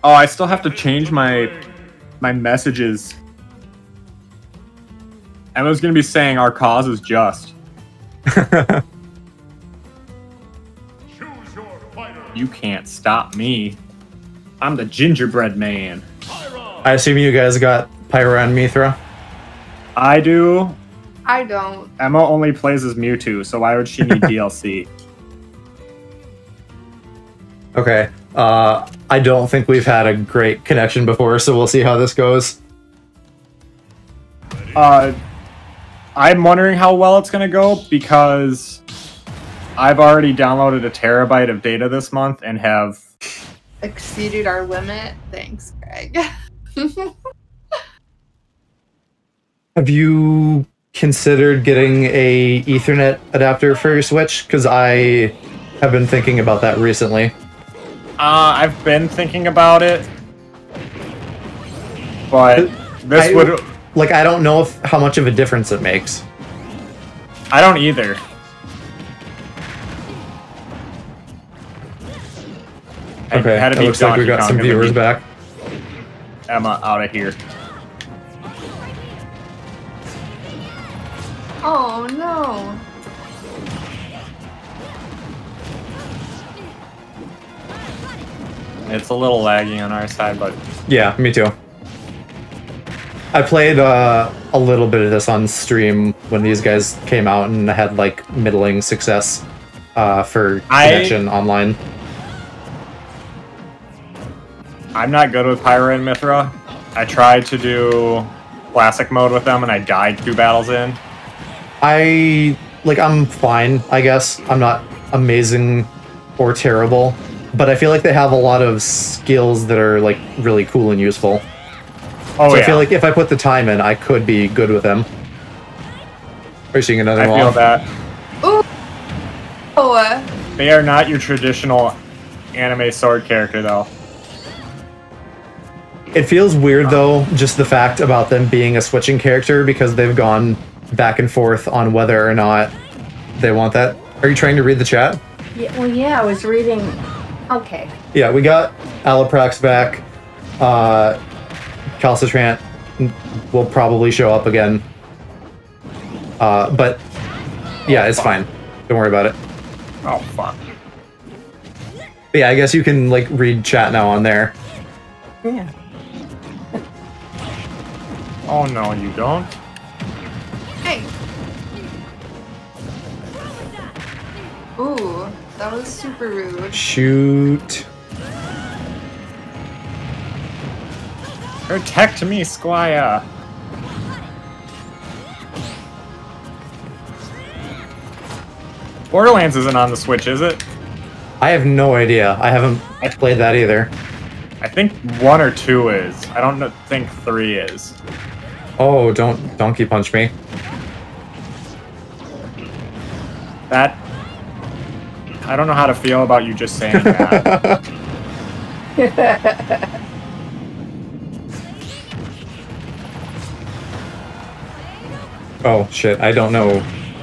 Oh, I still have to change my messages. Emma's gonna be saying our cause is just. You can't stop me. I'm the gingerbread man. I assume you guys got Pyro and Mithra? I do. I don't. Emma only plays as Mewtwo, so why would she need DLC? Okay. I don't think we've had a great connection before, so we'll see how this goes. I'm wondering how well it's gonna go because I've already downloaded a terabyte of data this month and have Exceeded our limit. Thanks, Greg. Have you considered getting a Ethernet adapter for your Switch? Because I have been thinking about that recently. I've been thinking about it, but this would... Like, I don't know how much of a difference it makes. I don't either. Okay, it looks like we got some viewers back. Emma, out of here. Oh no. It's a little laggy on our side, but... Yeah, me too. I played a little bit of this on stream when these guys came out and had like middling success for connection online. I'm not good with Pyra and Mithra. I tried to do classic mode with them and I died 2 battles in. I'm fine, I guess. I'm not amazing or terrible, but I feel like they have a lot of skills that are like really cool and useful. Oh, so yeah. I feel like if I put the time in, I could be good with them. Are you seeing another wall? I feel that. Ooh. Oh. They are not your traditional anime sword character, though. It feels weird, though, just the fact about them being a switching character, because they've gone back and forth on whether or not they want that. Are you trying to read the chat? Yeah, well, yeah, I was reading. Okay. Yeah, we got Alaprax back. Calcitrant will probably show up again. But yeah, it's fine. Don't worry about it. Oh, fuck. But yeah, I guess you can like read chat now on there. Yeah. Oh no, you don't? Hey. Ooh, that was super rude. Shoot. Protect me, Squire. Borderlands isn't on the Switch, is it? I have no idea. I haven't played that either. I think 1 or 2 is. I don't think 3 is. Oh, don't donkey punch me. That... I don't know how to feel about you just saying that. Oh, shit. I don't know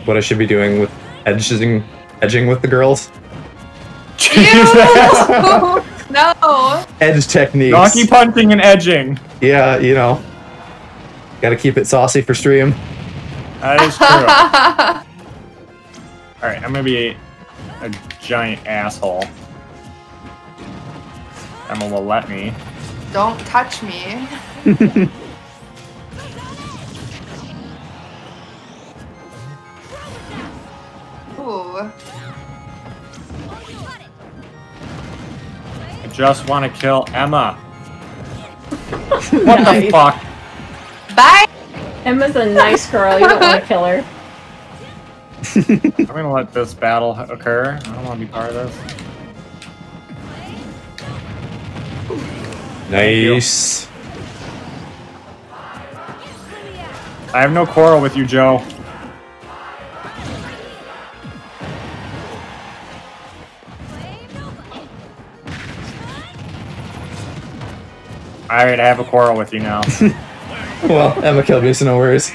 what I should be doing with edging with the girls. Ew! No! Edge techniques. Donkey punching and edging. Yeah, you know. Gotta keep it saucy for stream. That is true. Alright, I'm gonna be a giant asshole. Emma will let me. Don't touch me. Ooh. I just want to kill Emma. What the fuck? Bye! Emma's a nice girl, you don't want to kill her. I'm gonna let this battle occur. I don't want to be part of this. Nice. I have no quarrel with you, Joe. Alright, I have a quarrel with you now. Well, Emma killed me, so no worries.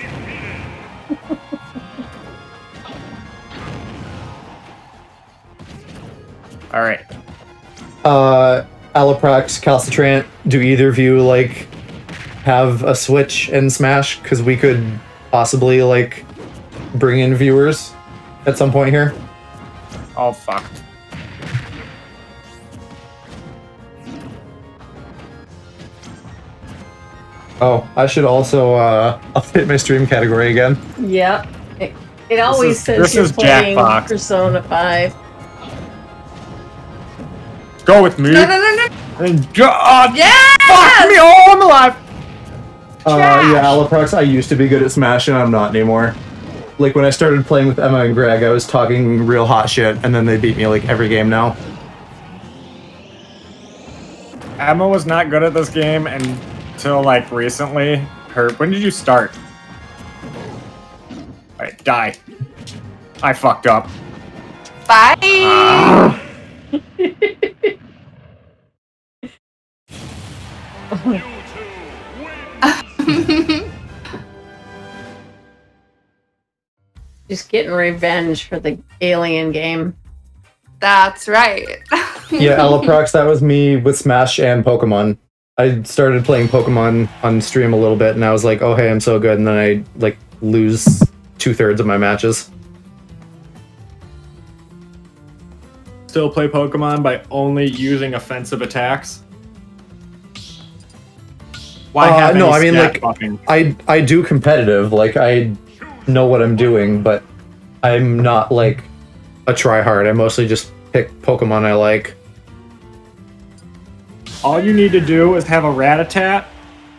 Alright. Alaprox, Calcitrant, do either of you, like, have a Switch and Smash? Because we could possibly, like, bring in viewers at some point here. Oh, fuck. Oh, I should also update my stream category again. Yep. It always says this you're is Jack playing Fox. Persona 5. Go with me. No, no, no, no. And God, Yes! fuck me. Oh, I'm alive. Yeah, Alaprox, I used to be good at Smash and I'm not anymore. Like, when I started playing with Emma and Greg, I was talking real hot shit, and then they beat me, like, every game now. Emma was not good at this game until, like, recently. When did you start? Alright, die. I fucked up. Bye. Just getting revenge for the alien game. That's right. Yeah, Alaprox, that was me with Smash and Pokemon. I started playing Pokemon on stream a little bit, and I was like, oh hey, I'm so good, and then I, like, lose 2/3 of my matches. Still play Pokemon by only using offensive attacks? Why have no, any I mean, stat like, buffing? I do competitive, like, I know what I'm doing, but I'm not, like, a tryhard. I mostly just pick Pokemon I like. All you need to do is have a Rattata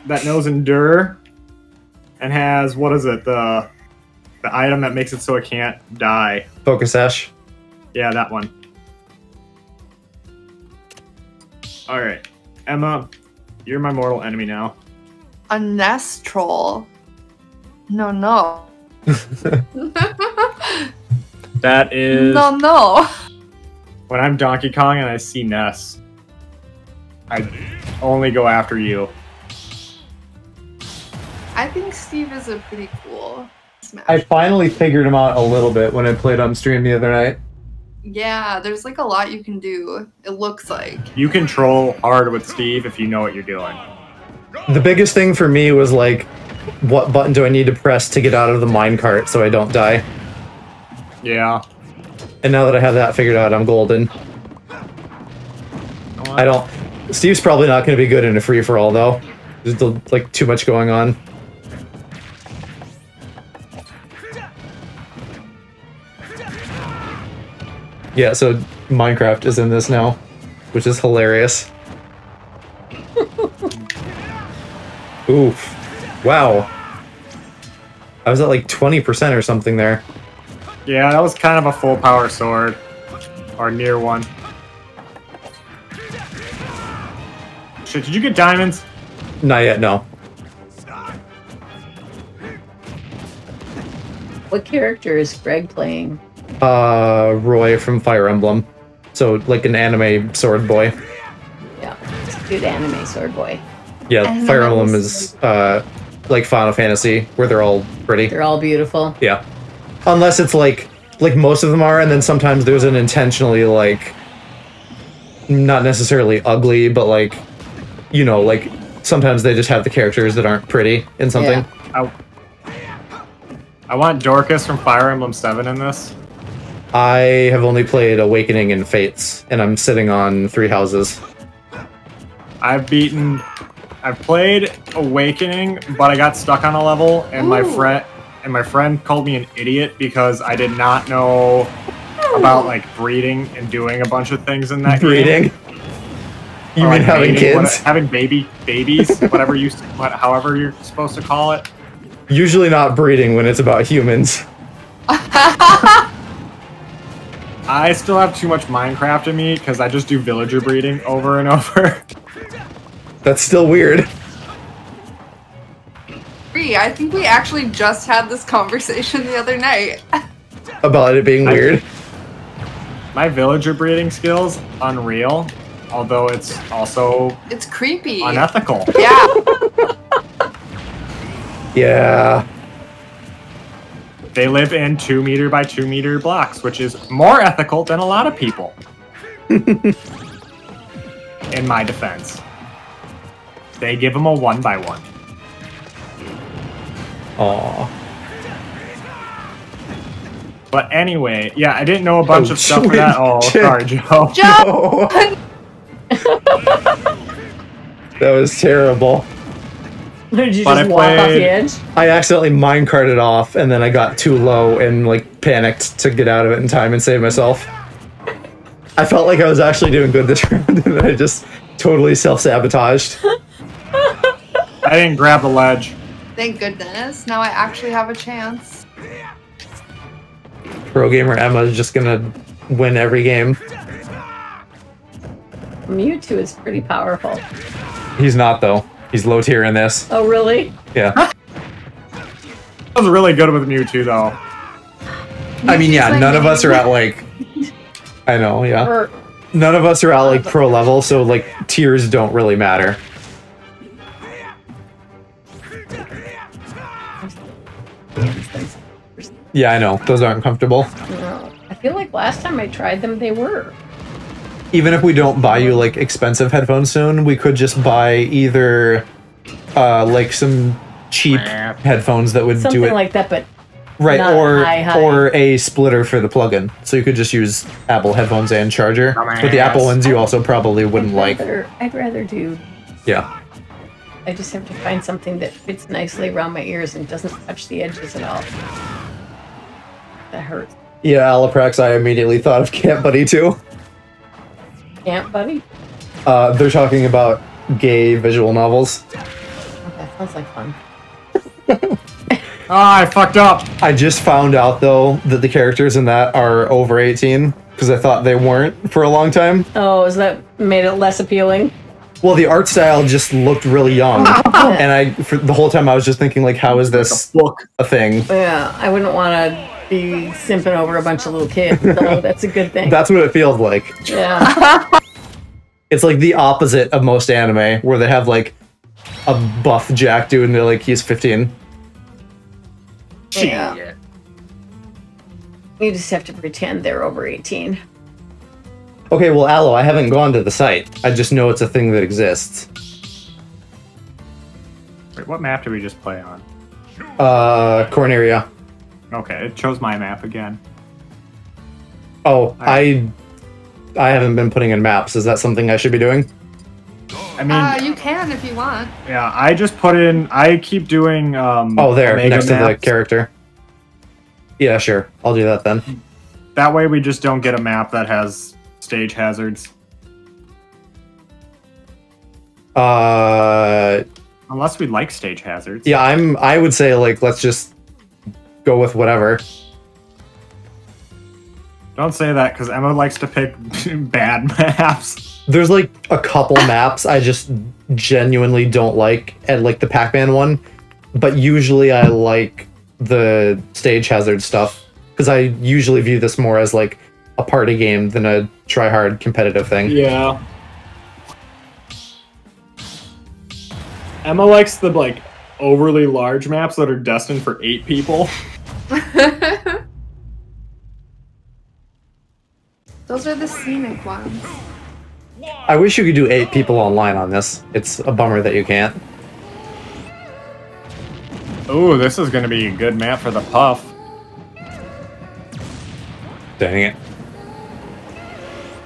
that knows Endure and has, what is it, the item that makes it so it can't die. Focus Ash. Yeah, that one. Alright, Emma, you're my mortal enemy now. A nest troll. No, no. That is... No, no. When I'm Donkey Kong and I see Ness, I only go after you. I think Steve is a pretty cool Smash. I finally figured him out a little bit when I played on stream the other night. Yeah, there's like a lot you can do, it looks like. You control hard with Steve if you know what you're doing. The biggest thing for me was, like, what button do I need to press to get out of the minecart so I don't die? Yeah. And now that I have that figured out, I'm golden. I don't... Steve's probably not going to be good in a free-for-all, though. There's, like, too much going on. Yeah, so Minecraft is in this now, which is hilarious. Oof. Wow. I was at like 20% or something there. Yeah, that was kind of a full power sword. Or near one. Shit, did you get diamonds? Not yet, no. What character is Greg playing? Roy from Fire Emblem. So, like an anime sword boy. Yeah, it's a good anime sword boy. Yeah, Fire Emblem is, like Final Fantasy, where they're all pretty. They're all beautiful. Yeah. Unless it's like most of them are, and then sometimes there's an intentionally, like, not necessarily ugly, but like, you know, like, sometimes they just have the characters that aren't pretty in something. Yeah. I want Dorcas from Fire Emblem 7 in this. I have only played Awakening and Fates, and I'm sitting on 3 houses. I've played Awakening, but I got stuck on a level, and my friend called me an idiot because I did not know about, like, breeding and doing a bunch of things in that game. You mean like having kids? Having babies, however you're supposed to call it. Usually not breeding when it's about humans. I still have too much Minecraft in me because I just do villager breeding over and over. That's still weird. I think we actually just had this conversation the other night. About it being weird? My villager breeding skills, unreal. Although it's also... It's creepy. Unethical. Yeah. Yeah. They live in 2 meter by 2 meter blocks, which is more ethical than a lot of people. in my defense. They give him a 1x1. Aw. But anyway, yeah, I didn't know a bunch of stuff for wait, that. Oh, shit. sorry, Joe. Joe! That was terrible. Did you But just I walk off played- the edge? I accidentally minecarted off, and then I got too low and like panicked to get out of it in time and save myself. I felt like I was actually doing good this round, and then I just totally self-sabotaged. I didn't grab the ledge. Thank goodness. Now I actually have a chance. Pro gamer Emma is just gonna win every game. Mewtwo is pretty powerful. He's not though. He's low tier in this. Oh, really? Yeah. I was really good with Mewtwo, though. I mean, yeah, Mewtwo's none of like- us are at like. I know, yeah. Or, None of us are at like pro level, so like tiers don't really matter. Yeah, I know. Those aren't comfortable. no. I feel like last time I tried them, they were. Even if we don't buy you like expensive headphones soon, we could just buy either like some cheap headphones that would do Something it like that, but right, not high. or a splitter for the plug-in. So you could just use Apple headphones and charger. But the Apple ones you also probably wouldn't like. I'd rather do. Yeah. I just have to find something that fits nicely around my ears and doesn't touch the edges at all. That hurts. Yeah, Alaprax, I immediately thought of Camp Buddy too. Camp Buddy? They're talking about gay visual novels. Okay, sounds like fun. Ah, I fucked up. I just found out though that the characters in that are over 18 because I thought they weren't for a long time. Oh, is that made it less appealing? Well, the art style just looked really young, and for the whole time I was just thinking like, how is this Book. a thing? Yeah, I wouldn't want to be simping over a bunch of little kids, so that's a good thing. That's what it feels like. Yeah. It's like the opposite of most anime, where they have like a buff Jack dude and they're like, he's 15. Yeah. You just have to pretend they're over 18. Okay, well, Aloe, I haven't gone to the site. I just know it's a thing that exists. Wait, what map did we just play on? Corneria. Okay, it chose my map again. Oh, I haven't been putting in maps. Is that something I should be doing? I mean, You can if you want. yeah, I just put in. I keep doing. Oh, there, Omega next to the maps. character. Yeah, sure. I'll do that then. That way, we just don't get a map that has stage hazards. Unless we like stage hazards. Yeah, I would say like let's just go with whatever. Don't say that because Emma likes to pick bad maps. There's like a couple maps I just genuinely don't like, and like the Pac-Man one, but usually I like the stage hazard stuff because I usually view this more as like a party game than a try-hard competitive thing. Yeah. Emma likes the like overly large maps that are destined for 8 people. Those are the scenic ones. I wish you could do 8 people online on this. It's a bummer that you can't. Ooh, this is gonna be a good map for the Puff. Dang it.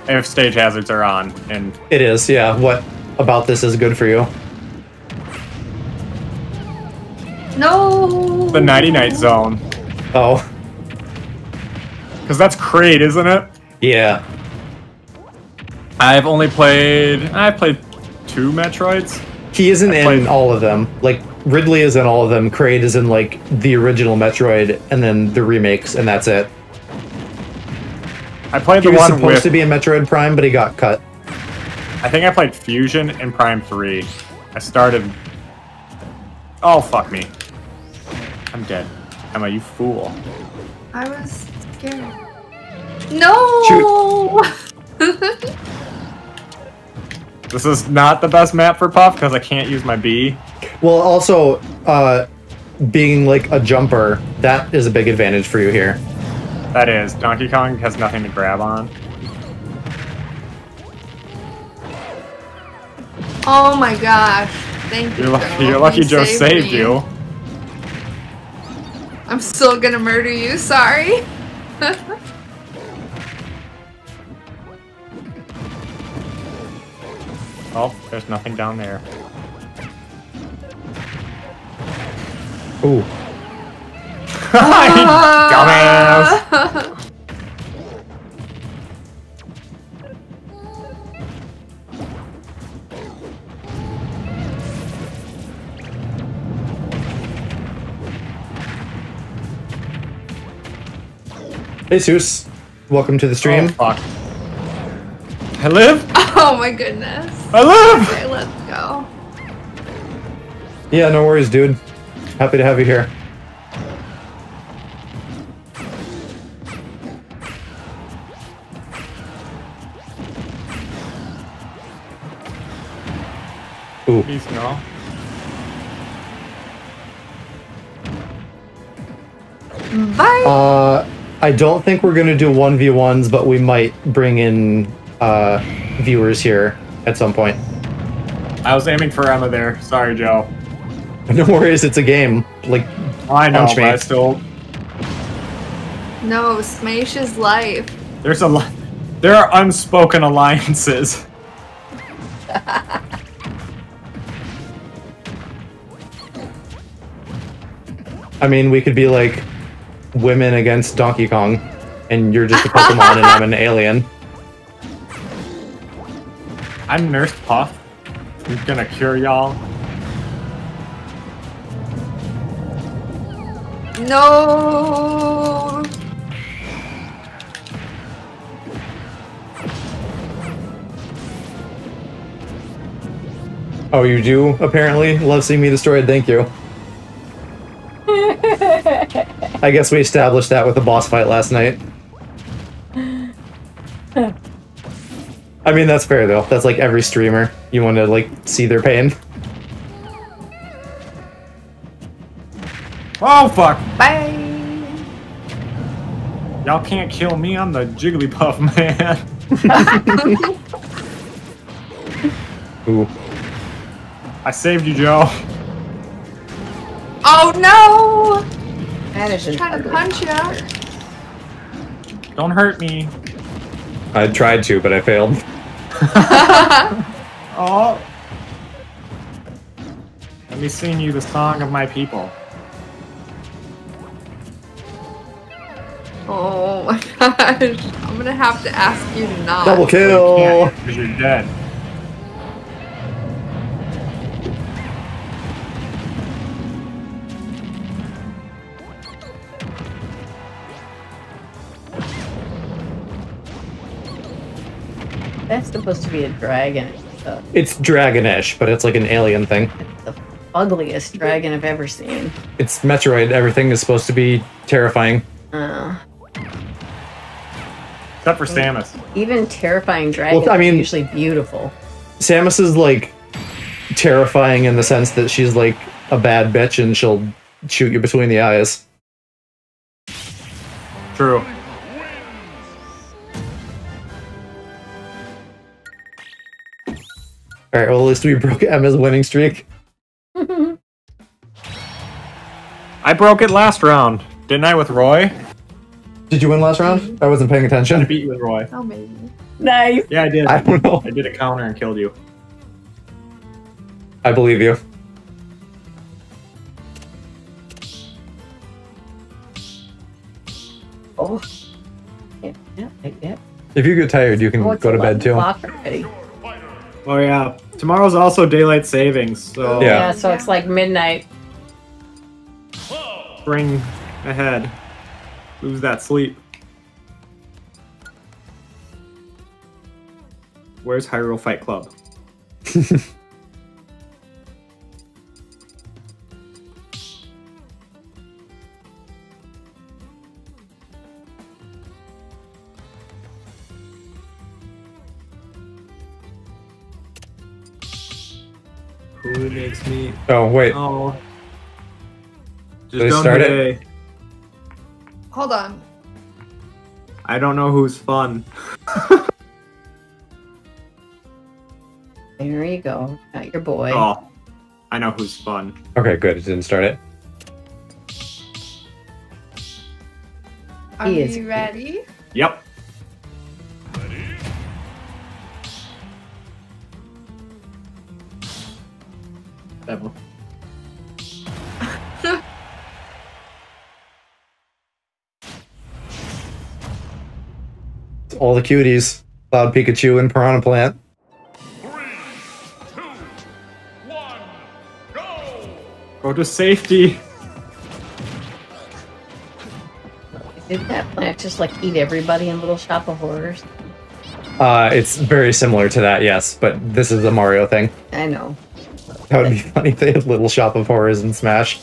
If stage hazards are on, and It is, yeah. What about this is good for you? No! the Nighty Night Zone. Oh, Because that's Kraid, isn't it? yeah. I've played 2 Metroids. He isn't I in played- all of them. Like, Ridley is in all of them. Kraid is in, like, the original Metroid, and then the remakes, and that's it. I played He the was one supposed with, to be in Metroid Prime, but he got cut. I think I played Fusion and Prime 3. I started... Oh, fuck me. I'm dead. Emma, you fool. I was scared. No! This is not the best map for Puff because I can't use my B. Well, also, being, like, a jumper, that is a big advantage for you here. That is. Donkey Kong has nothing to grab on. Oh my gosh. Thank you. You're lucky Joe saved me. you. I'm still gonna murder you, sorry. Oh, there's nothing down there. Ooh. Dumbass! Hey, Zeus. Welcome to the stream. Oh, fuck. I live? Oh my goodness. I live! Okay, let's go. Yeah, no worries, dude. Happy to have you here. Ooh. Please no. Bye. I don't think we're gonna do 1v1s, but we might bring in viewers here at some point. I was aiming for Emma there. Sorry, Joe. No worries, it's a game. Like, I know, punch but me. I still... No, Smash is life. There are unspoken alliances. I mean, we could be like women against Donkey Kong, and you're just a Pokemon and I'm an alien. I'm Nurse Puff. Who's gonna cure y'all? No. Oh, you do, apparently? Love seeing me destroyed, thank you. I guess we established that with the boss fight last night. I mean, that's fair, though. That's like every streamer. You want to, like, see their pain. Oh, fuck! Bye. Y'all can't kill me, I'm the Jigglypuff man. Ooh. I saved you, Joe. Oh no! That is I'm trying to punch you. Don't hurt me. I tried to, but I failed. Oh. Let me sing you the song of my people. Oh my gosh. I'm gonna have to ask you to not. Double kill! Because you're dead. That's supposed to be a dragon. It's dragonish, but it's like an alien thing. It's the ugliest dragon I've ever seen. It's Metroid. Everything is supposed to be terrifying. Except for Samus. Even terrifying dragons I mean- are usually beautiful. Samus is like terrifying in the sense that she's like a bad bitch and she'll shoot you between the eyes. True. Alright, well at least we broke Emma's winning streak. I broke it last round, didn't I, with Roy? Did you win last round? I wasn't paying I attention. beat you with Roy. Oh maybe. Nice. Yeah, I did. I don't know. I did a counter and killed you. I believe you. Oh. Yeah. If you get tired, you can Oh, it's go to bed 11 too. o'clock already. Oh yeah. Tomorrow's also daylight savings, so Yeah. Yeah, so it's like midnight. spring ahead. Lose that sleep. Where's Hyrule Fight Club? Who makes me... Oh, wait. Oh. Did they Just start don't it? say, Hold on. I don't know who's fun. There you go. Got your boy. Oh, I know who's fun. Okay, good. It didn't start it. Are He is you ready? Yep. Devil. It's all the cuties. Cloud Pikachu and Piranha Plant. 3, 2, 1, go! Go to safety. Did that plant just like eat everybody in Little Shop of Horrors? It's very similar to that, yes, but this is a Mario thing. I know. That would be funny if they had Little Shop of Horrors in Smash.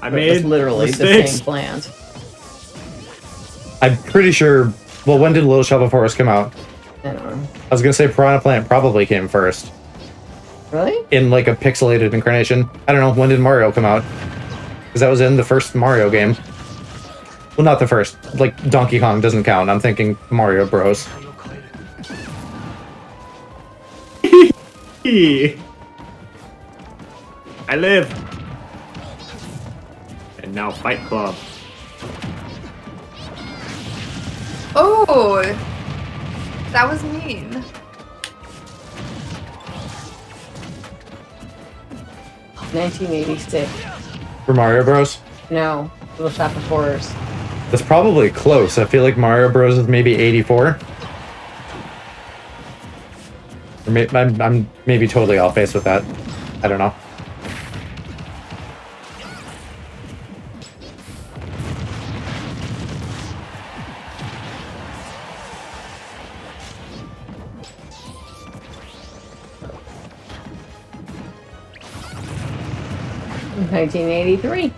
I It made was literally mistakes. the same plant. I'm pretty sure... Well, when did Little Shop of Horrors come out? I don't know. I was gonna say Piranha Plant probably came first. Really? In, like, a pixelated incarnation. I don't know, when did Mario come out? Because that was in the first Mario game. Well, not the first. Like, Donkey Kong doesn't count. I'm thinking Mario Bros. I live. And now Fight Club. Oh, that was mean. $1986. For Mario Bros? No, Little Shop of Horrors. That's probably close. I feel like Mario Bros is maybe 84. Or I'm maybe totally off base with that. I don't know. $1983.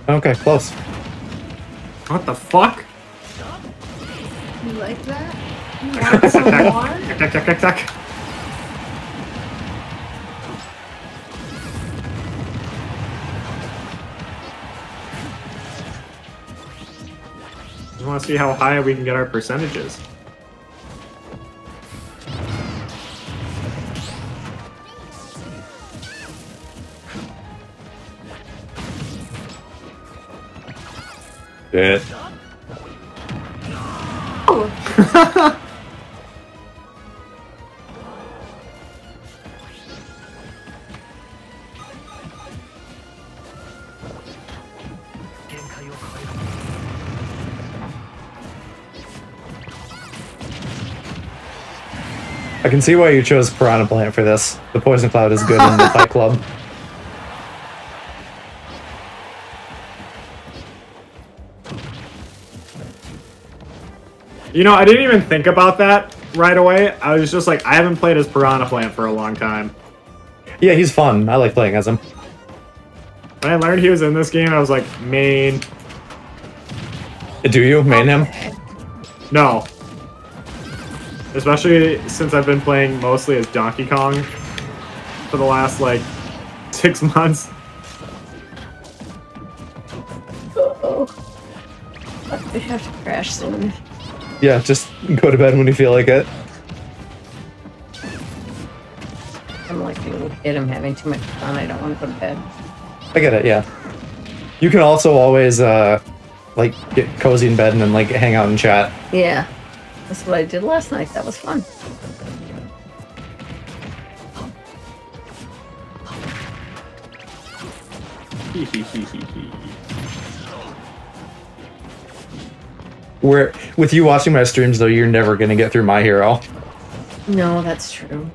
Okay, close. What the fuck? You like that? You want some more? Tack, tack, tack, tack. Just want to see how high we can get our percentages. Shit. Oh, I can see why you chose Piranha Plant for this. The Poison Cloud is good in the Fight Club. You know, I didn't even think about that right away. I was just like, I haven't played as Piranha Plant for a long time. Yeah, he's fun. I like playing as him. When I learned he was in this game, I was like, main. Do you main him? okay. No. Especially since I've been playing mostly as Donkey Kong for the last, like, 6 months. Uh-oh. We have to crash soon. Yeah, just go to bed when you feel like it. I'm like a little kid. I'm having too much fun. I don't want to go to bed. I get it, yeah. You can also always, like, get cozy in bed and then, like, hang out and chat. Yeah. That's what I did last night. That was fun. Where, with you watching my streams, though, you're never gonna get through My Hero. No, that's true.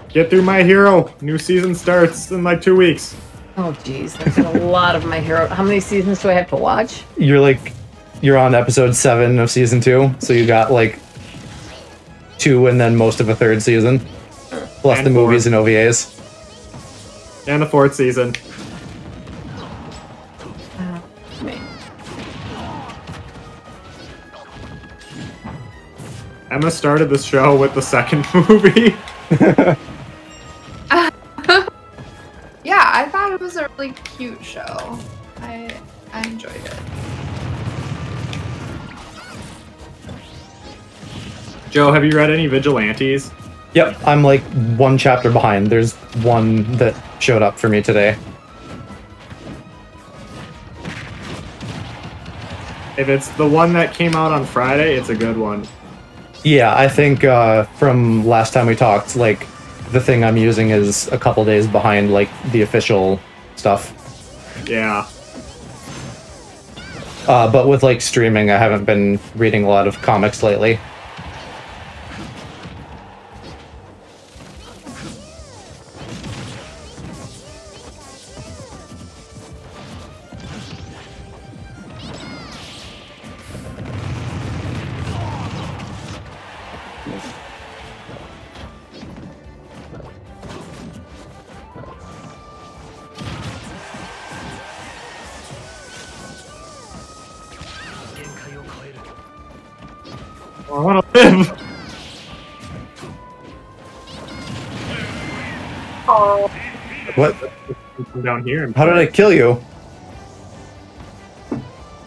Get through My Hero. New season starts in like 2 weeks. Oh, geez. That's a lot of My Hero. How many seasons do I have to watch? You're on episode 7 of season 2, so you got, like, 2 and then most of a 3rd season. Plus And the 4. movies and OVAs. And the 4th season. Me. Emma started the show with the 2nd movie. Yeah, I thought it was a really cute show. I enjoyed it. Joe, have you read any Vigilantes? Yep, I'm like one chapter behind. There's one that showed up for me today. If it's the one that came out on Friday, it's a good one. Yeah, I think from last time we talked, like, the thing I'm using is a couple days behind, like, the official stuff. Yeah. But with, like, streaming, I haven't been reading a lot of comics lately. I want to live. What? Come down here. And How did I kill you?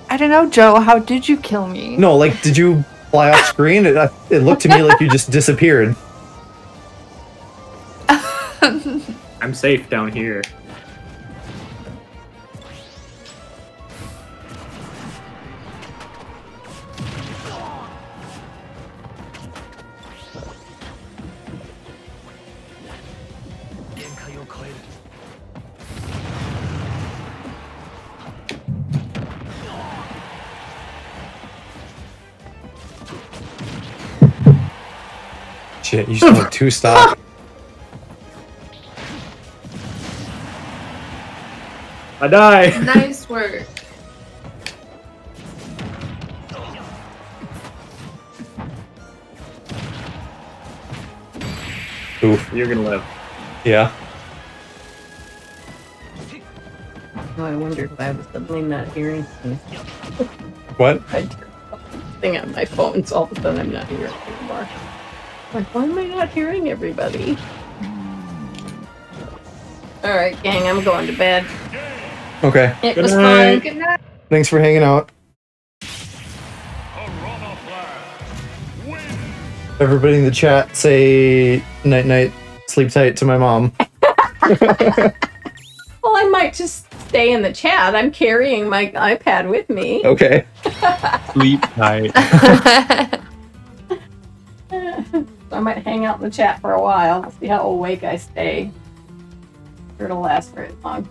I don't know, Joe. How did you kill me? No, like, did you fly off screen? It looked to me like you just disappeared. I'm safe down here. Shit, you still have 2 stock. I die. Nice work. Oof. You're gonna live. Yeah. Oh, I wondered why I was suddenly not hearing things. What? I turned off the thing on my phone, so all of a sudden I'm not hearing anymore. Like, why am I not hearing everybody? Alright, gang, I'm going to bed. Okay. It Good was night. fun. Good night. Thanks for hanging out. Piranha Plant wins. Everybody in the chat say night night, sleep tight to my mom. Well, I might just stay in the chat. I'm carrying my iPad with me. Okay. Sleep tight. I might hang out in the chat for a while. See how awake I stay. Sure it'll last very long.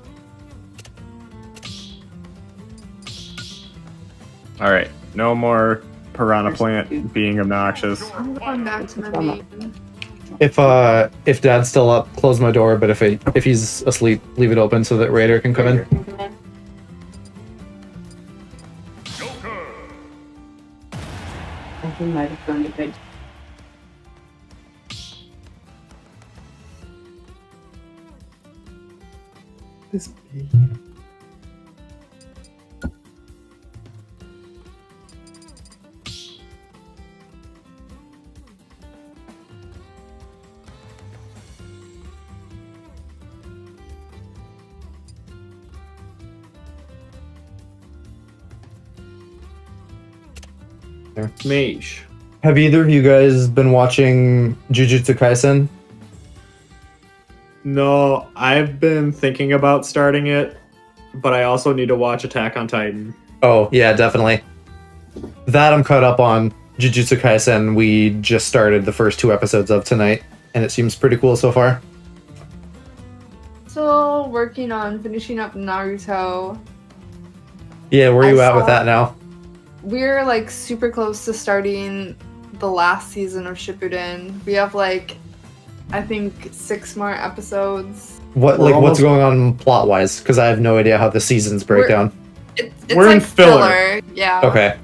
All right. No more Piranha Plant being obnoxious. I'm going back to my main. If Dad's still up, close my door. But if he's asleep, leave it open so that Raider can come in. Joker. I think he might have gone to bed. Mage. Have either of you guys been watching Jujutsu Kaisen? No, I've been thinking about starting it, but I also need to watch Attack on Titan. Oh, yeah, definitely. That I'm caught up on. Jujutsu Kaisen, we just started the first 2 episodes of tonight, and it seems pretty cool so far. Still working on finishing up Naruto. Yeah, where are you I at with saw- that now? We're like super close to starting the last season of Shippuden. We have like, I think 6 more episodes. What's almost- going on plot-wise? Because I have no idea how the seasons break down. It's We're like in filler. yeah. Okay,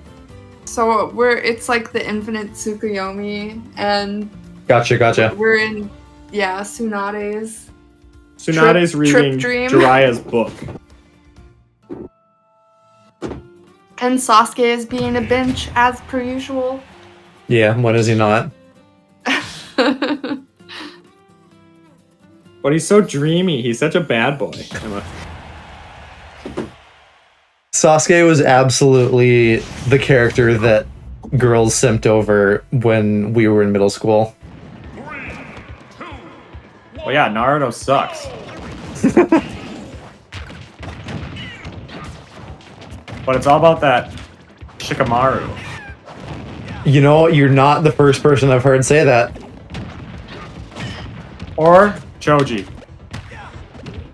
So it's like the infinite Tsukuyomi, and gotcha. we're in Tsunade's. Tsunade's Trip reading Dream. Jiraiya's book. And Sasuke is being a bench as per usual. Yeah, when is he not? But he's so dreamy. He's such a bad boy. Sasuke was absolutely the character that girls simped over when we were in middle school. 3, 2, 1. Well, yeah, Naruto sucks. But it's all about that Shikamaru. You know, you're not the first person I've heard say that. Or Choji.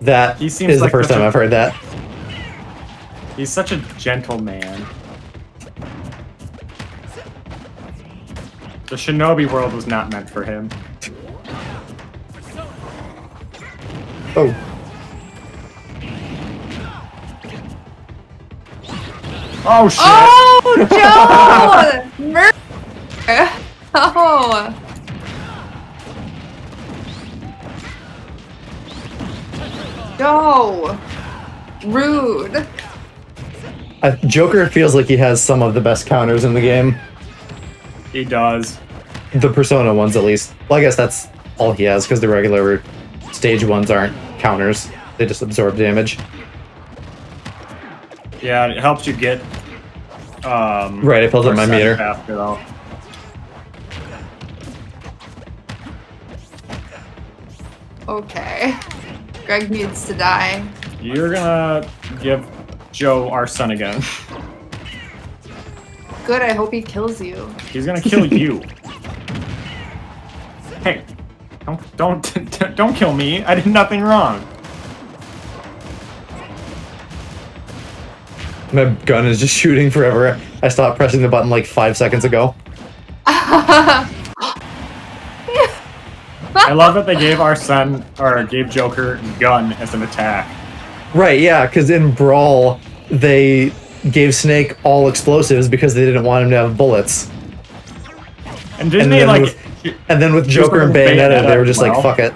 That He is seems the like first such time a- I've heard that. He's such a gentle man. The shinobi world was not meant for him. Oh. Oh shit! Oh, Joe! Murder! Oh. Joe! Rude. Joker feels like he has some of the best counters in the game. He does. The Persona ones, at least. Well, I guess that's all he has, because the regular stage ones aren't counters. They just absorb damage. Yeah, it helps you get. Right, it fills up my percent meter. faster, though. Okay. Greg needs to die. You're gonna give Joe our son again. Good, I hope he kills you. He's gonna kill you. Hey, don't kill me. I did nothing wrong. My gun is just shooting forever. I stopped pressing the button like 5 seconds ago. I love that they gave our son, or gave Joker gun as an attack. Right, yeah, because in Brawl, they gave Snake all explosives because they didn't want him to have bullets. And didn't they like? And then with Just Joker and like Bayonetta, they were Bayonetta just as well. like, fuck it.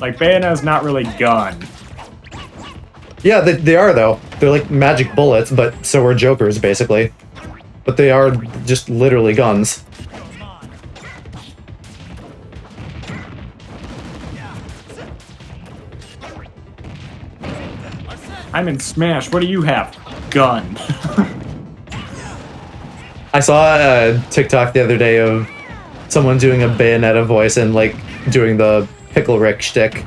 Like Bayonetta's not really gun. Yeah, they are, though. They're like magic bullets, but so are Jokers, basically. But they are just literally guns. I'm in Smash. What do you have? Gun. I saw a TikTok the other day of someone doing a Bayonetta voice and like doing the Pickle Rick shtick.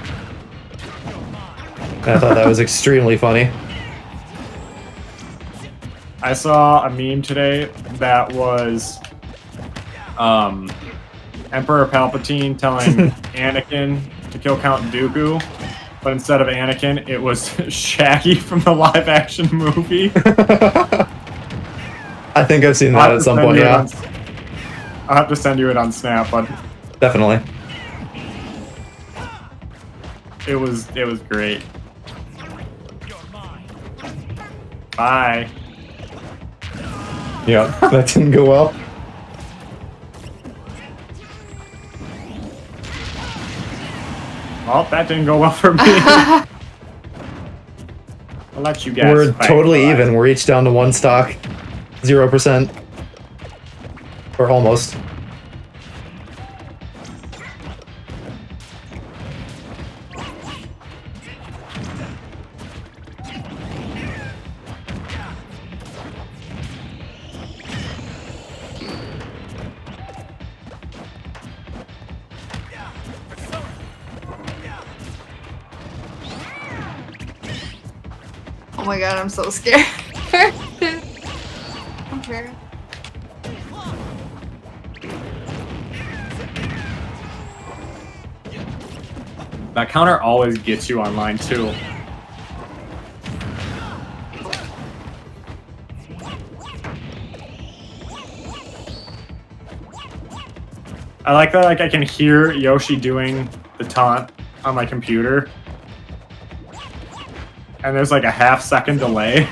And I thought that was extremely funny. I saw a meme today that was Emperor Palpatine telling Anakin to kill Count Dooku, but instead of Anakin, it was Shaggy from the live-action movie. I think I've seen that at some point, yeah. I'll have to send you it on Snap, but Definitely. it was great. Bye. Yeah, that didn't go well. Well, that didn't go well for me. I'll let you guys We're fight. totally Bye. even. We're each down to 1 stock. 0%. Or almost. Oh my god, I'm so scared. Okay. That counter always gets you online too. I like that, like I can hear Yoshi doing the taunt on my computer. And there's like a half-second delay.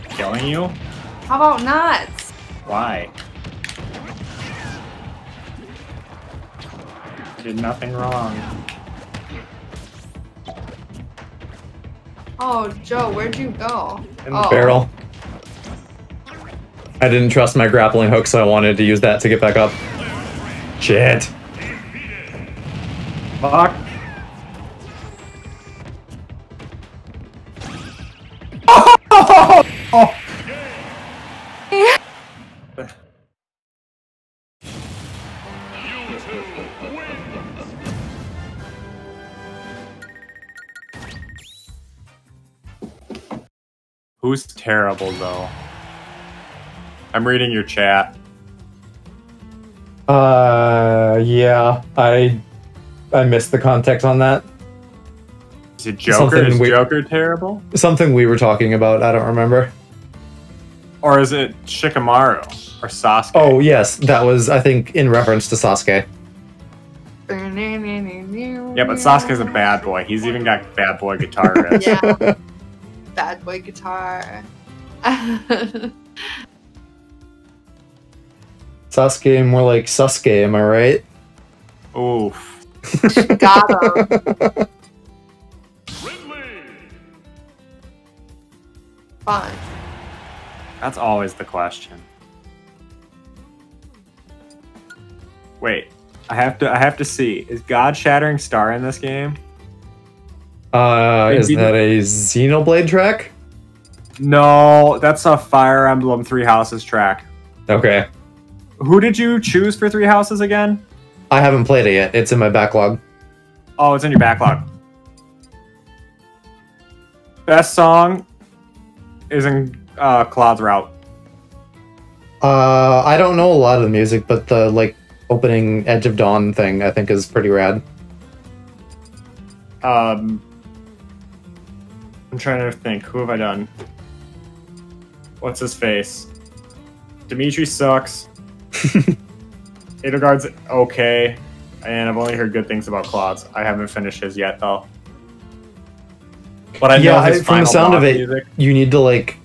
Killing you? How about not? Why? I did nothing wrong. Oh, Joe, where'd you go? In the Oh. Barrel. I didn't trust my grappling hook, so I wanted to use that to get back up. Shit. Fuck. Who's terrible though? I'm reading your chat. Yeah, I missed the context on that. Is it Joker? Something Is Joker terrible? Something we were talking about, I don't remember. Or is it Shikamaru or Sasuke? Oh, yes, that was, I think, in reference to Sasuke. Yeah, but Sasuke's a bad boy. He's even got bad boy guitar riffs. Yeah. Bad boy guitar. Sasuke, more like Sasuke, am I right? Oof. Got him. Fine. That's always the question. Wait, I have to see. Is God Shattering Star in this game? Is that a Xenoblade track? No, that's a Fire Emblem Three Houses track. Okay. Who did you choose for Three Houses again? I haven't played it yet. It's in my backlog. Oh, it's in your backlog. Best song is in Cloud's Route. I don't know a lot of the music, but the like opening Edge of Dawn thing I think is pretty rad. I'm trying to think. Who have I done? What's his face? Dimitri sucks. Edelgard's okay, and I've only heard good things about Claude's. I haven't finished his yet, though. But I know his from the sound of it, music. you need to like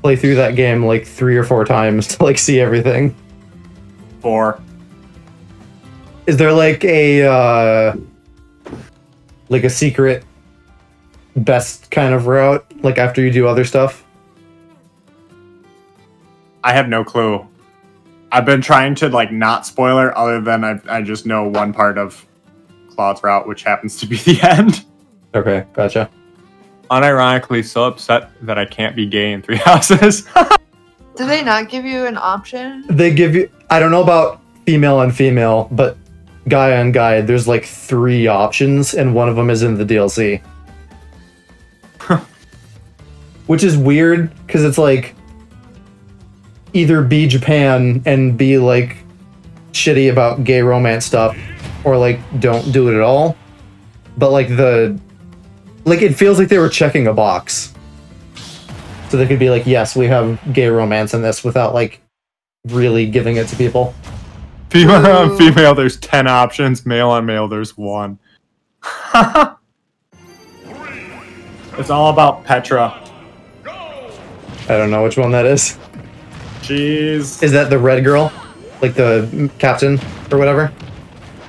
play through that game like 3 or 4 times to like see everything. 4. Is there like a secret best kind of route, like after you do other stuff? I have no clue. I've been trying to like not spoiler, other than I just know one part of Claude's route, which happens to be the end. Okay, gotcha. Unironically, so upset that I can't be gay in Three Houses. Do they not give you an option? They give you, I don't know about female and female, but guy on guy, there's like 3 options, and one of them is in the DLC. Which is weird, because it's like, either be Japan and be like shitty about gay romance stuff, or like don't do it at all. But like it feels like they were checking a box. So they could be like, yes, we have gay romance in this, without like really giving it to people. Female on female, there's 10 options. Male on male, there's 1. It's all about Petra. I don't know which one that is. She's... Is that the red girl? Like the captain or whatever?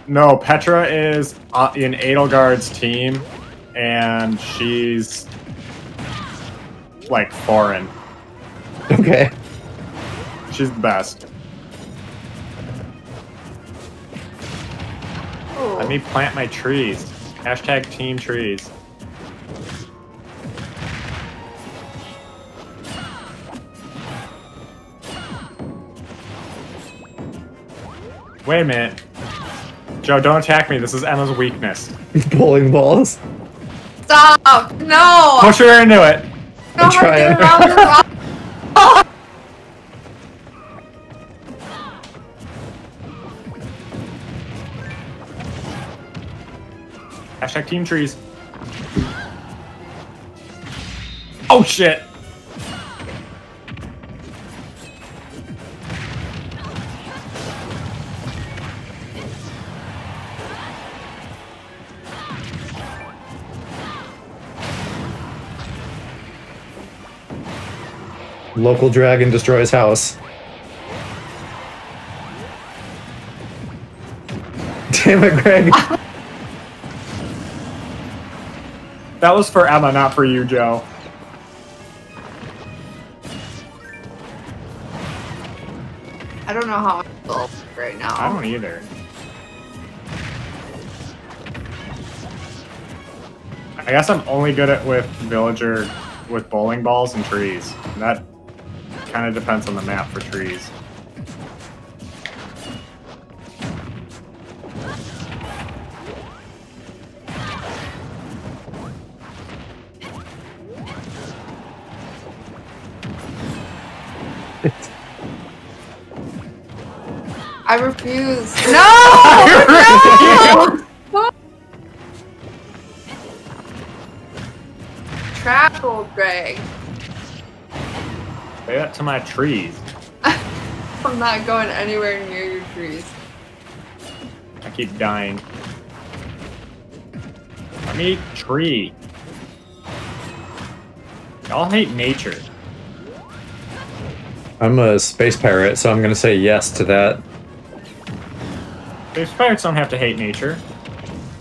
No, Petra is in Edelgard's team, and she's like foreign. Okay. She's the best. Let me plant my trees. Hashtag team trees. Wait a minute. Joe, don't attack me. This is Emma's weakness. Bowling balls. Stop! No! Push her into it. No, I'm trying. Hashtag team trees. Oh shit! Local dragon destroys house. Damn it, Greg. That was for Emma, not for you, Joe. I don't know how I'm built right now. I don't either. I guess I'm only good at with villager with bowling balls and trees. And that kind of depends on the map for trees. I refuse. No! No! Trap old Greg. Say that to my trees. I'm not going anywhere near your trees. I keep dying. Let me eat tree. Y'all hate nature. I'm a space pirate, so I'm gonna say yes to that. Space pirates don't have to hate nature.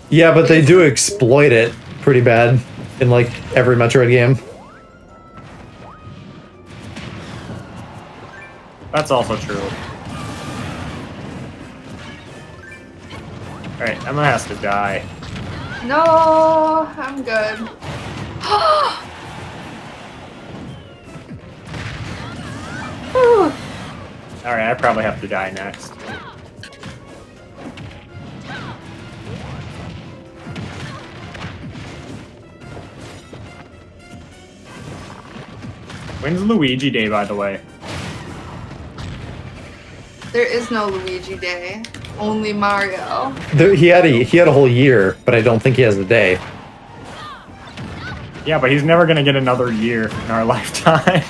Yeah, but they do exploit it pretty bad in like every Metroid game. That's also true. Alright, Emma has to die. No, I'm good. Whew. Alright, I probably have to die next. When's Luigi Day, by the way? There is no Luigi Day. Only Mario. He had a whole year, but I don't think he has a day. Yeah, but he's never gonna get another year in our lifetime.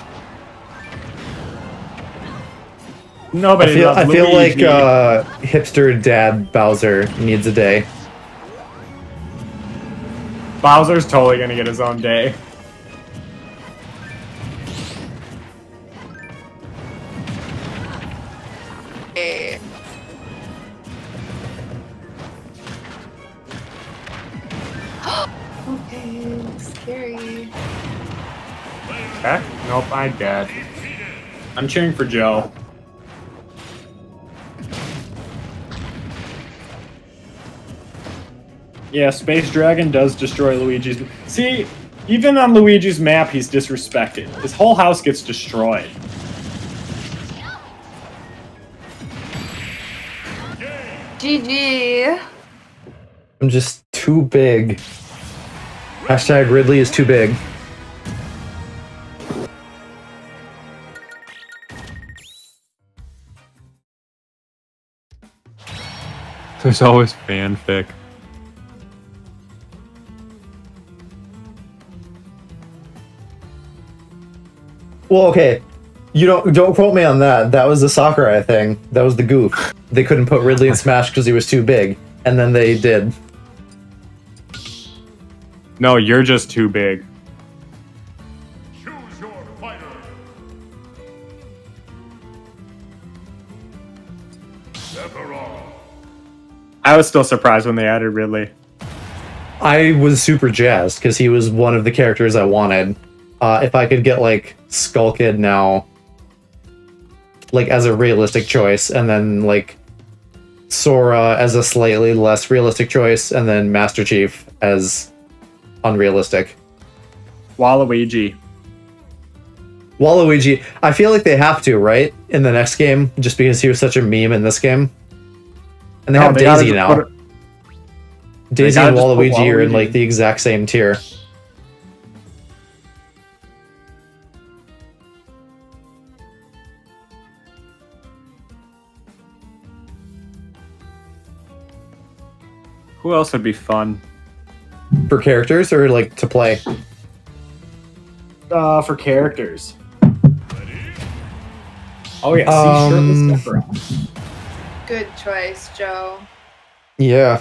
Nobody I loves feel like Luigi. hipster dad Bowser needs a day. Bowser's totally gonna get his own day. Hey. Okay, scary. Okay. Nope, I'm dead. I'm cheering for Joe. Yeah, Space Dragon does destroy Luigi's... See, even on Luigi's map, he's disrespected. His whole house gets destroyed. GG. I'm just too big. Hashtag Ridley is too big. There's always fanfic. Well, okay. You don't quote me on that. That was the Sakurai thing. That was the goof. They couldn't put Ridley in Smash because he was too big, and then they did. No, you're just too big. Choose your fighter. Sephiroth. I was still surprised when they added Ridley. I was super jazzed because he was one of the characters I wanted. If I could get like Skull Kid now, like as a realistic choice, and then like Sora as a slightly less realistic choice, and then Master Chief as unrealistic. Waluigi. Waluigi, I feel like they have to, right? In the next game, just because he was such a meme in this game. And they have Daisy now. Daisy and Waluigi are in like the exact same tier. Who else would be fun? For characters or like to play? For characters. Oh yeah, see, shirtless Sephiroth. Good choice, Joe. Yeah.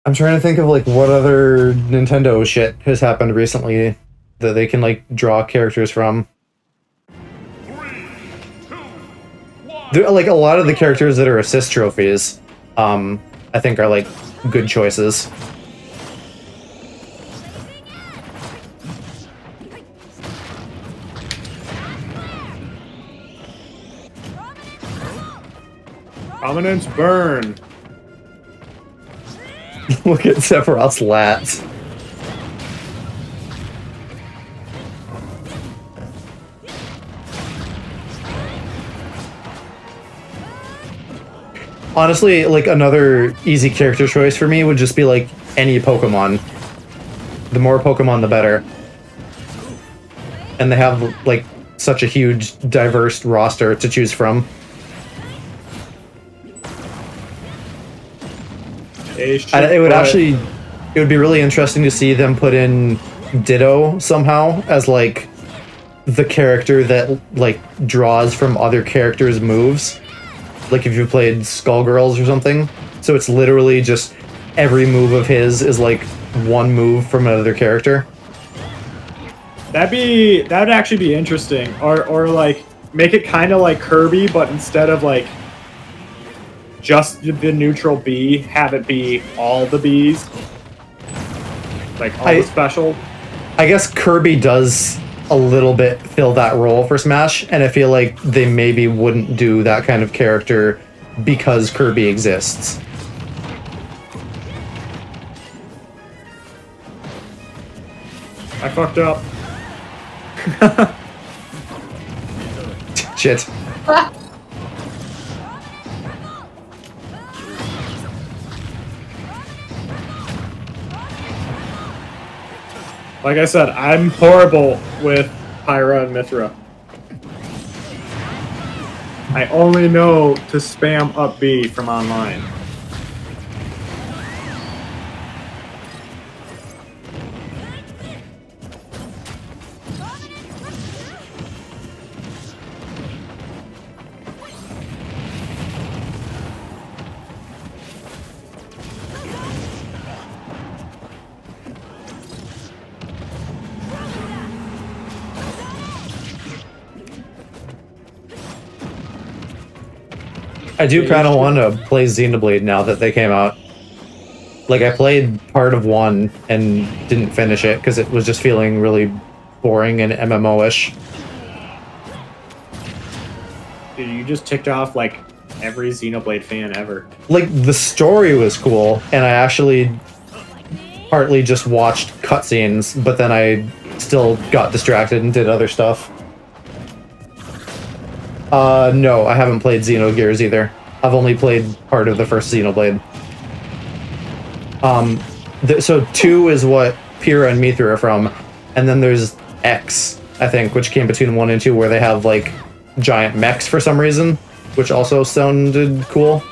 I'm trying to think of like what other Nintendo shit has happened recently that they can like draw characters from. 3, 2, 1. There, like a lot of the characters that are assist trophies, I think are like good choices. Dominance burn. Look at Sephiroth's lats. Honestly, like another easy character choice for me would just be like any Pokemon. The more Pokemon, the better. And they have like such a huge, diverse roster to choose from. It would be really interesting to see them put in Ditto somehow as like the character that like draws from other characters' moves. Like if you played Skullgirls or something. So it's literally just every move of his is like one move from another character. That would actually be interesting. Or like make it kind of like Kirby, but instead of like just the neutral bee, have it be all the bees. Like all the special. I guess Kirby does a little bit fill that role for Smash, and I feel like they maybe wouldn't do that kind of character because Kirby exists. I fucked up. Shit. Like I said, I'm horrible with Pyra and Mithra. I only know to spam up B from online. I do kind of want to play Xenoblade now that they came out. Like, I played part of 1 and didn't finish it because it was just feeling really boring and MMO-ish. Dude, you just ticked off, like, every Xenoblade fan ever. Like, the story was cool, and I actually partly just watched cutscenes, but then I still got distracted and did other stuff. No, I haven't played Xenogears either. I've only played part of the first Xenoblade. So 2 is what Pyra and Mithra are from, and then there's X, I think, which came between 1 and 2, where they have, like, giant mechs for some reason, which also sounded cool.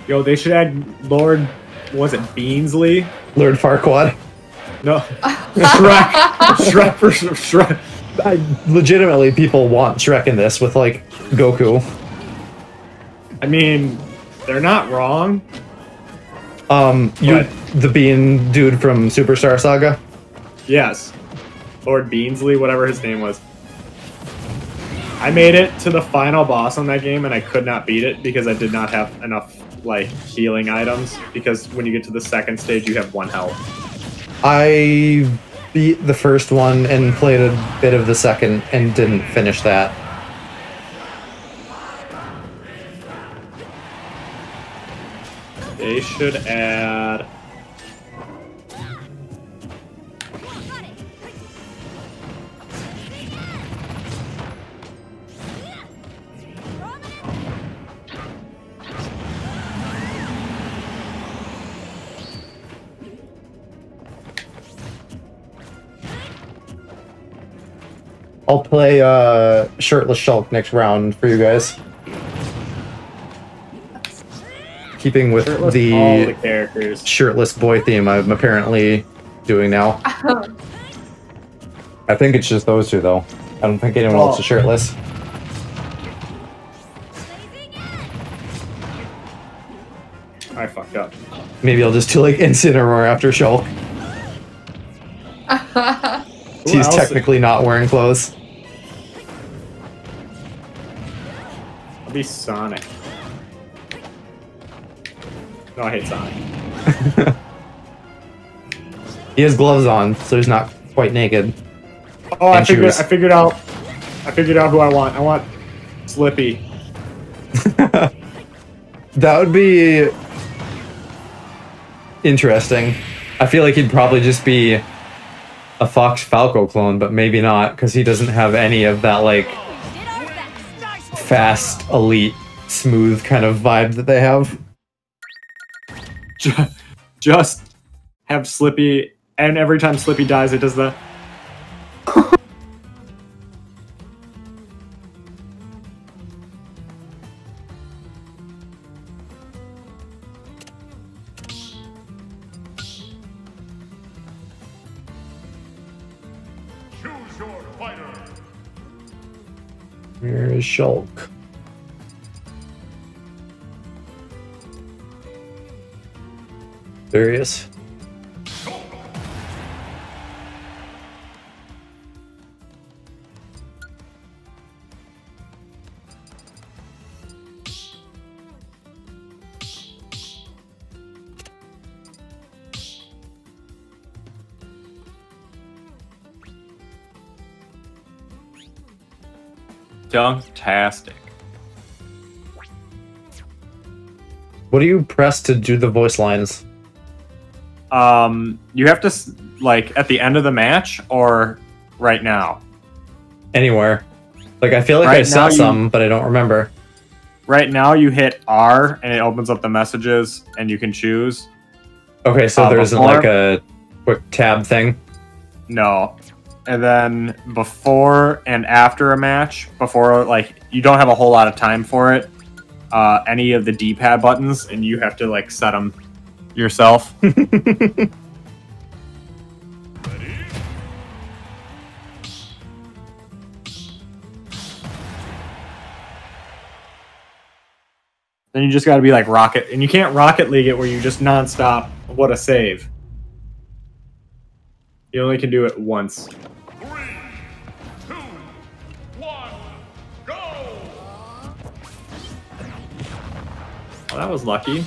Yo, they should add Lord, was it Beansley? Lord Farquaad? No. Shrek for Shrek. Legitimately, people want Shrek in this with, like, Goku. I mean, they're not wrong. The Bean dude from Superstar Saga? Yes. Lord Beansley, whatever his name was. I made it to the final boss on that game, and I could not beat it because I did not have enough, like, healing items. Because when you get to the second stage, you have 1 health. I beat the first one and played a bit of the second and didn't finish that. They should add... I'll play Shirtless Shulk next round for you guys. Keeping with all the characters. shirtless boy theme I'm apparently doing now. I think it's just those two, though. I don't think anyone else is shirtless. I fucked up. Maybe I'll just do, like, Incineroar after Shulk. He's technically not wearing clothes. It'll be Sonic. No, I hate Sonic. He has gloves on, so he's not quite naked. Oh, I figured out who I want. I want Slippy. That would be interesting. I feel like he'd probably just be a Fox Falco clone, but maybe not, because he doesn't have any of that, like, fast, elite, smooth kind of vibe that they have. Just have Slippy, and every time Slippy dies, it does the... Choose your fighter. Where is Shulk? There he is. Dunktastic. What do you press to do the voice lines? You have to, like, at the end of the match, or right now? Anywhere. Like, I feel like I saw some, but I don't remember. Right now, you hit R, and it opens up the messages, and you can choose. Okay, so there isn't, like, a quick tab thing? No. And then before and after a match, before, like, you don't have a whole lot of time for it, any of the D-pad buttons, and you have to, like, set them yourself. Ready? Then you just gotta be like Rocket, and you can't Rocket League it where you just non-stop, what a save. You only can do it once. 3, 2, 1, go! Oh, that was lucky.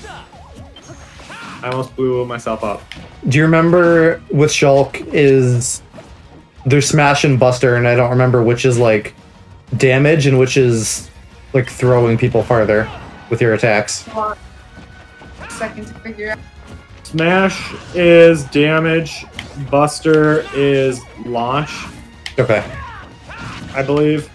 I almost blew myself up. Do you remember with Shulk is there's Smash and Buster, and I don't remember which is like damage and which is like throwing people farther with your attacks. Second to figure out. Smash is damage. Buster is launch, Okay. I believe.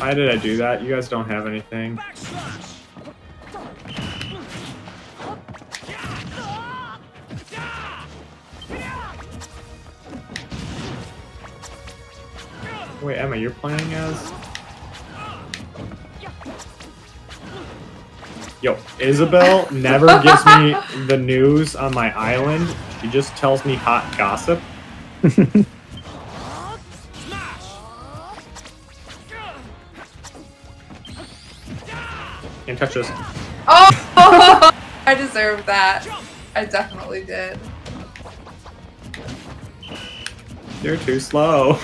Why did I do that? You guys don't have anything. Wait, Emma, you're playing as... Yo, Isabel never gives me the news on my island. She just tells me hot gossip. Can't touch this. Oh! I deserved that. I definitely did. You're too slow.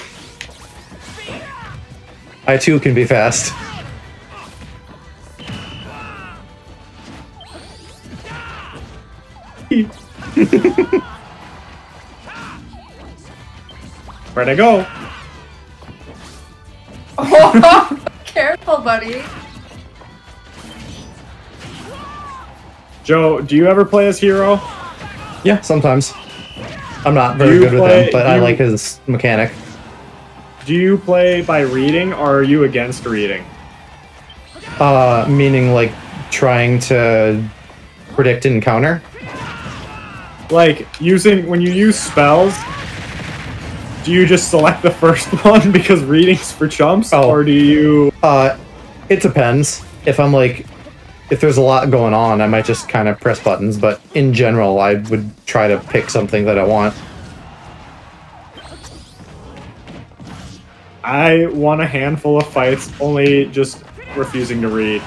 I too can be fast. Where'd I go? Oh, careful, buddy. Joe, do you ever play as Hero? Yeah, sometimes. I'm not very good with him, but I like his mechanic. Do you play by reading, or are you against reading? Meaning like trying to predict and counter? Like, when you use spells, do you just select the first one because reading's for chumps, or do you... It depends. If there's a lot going on, I might just kind of press buttons, but in general, I would try to pick something that I want. I won a handful of fights, only just refusing to read.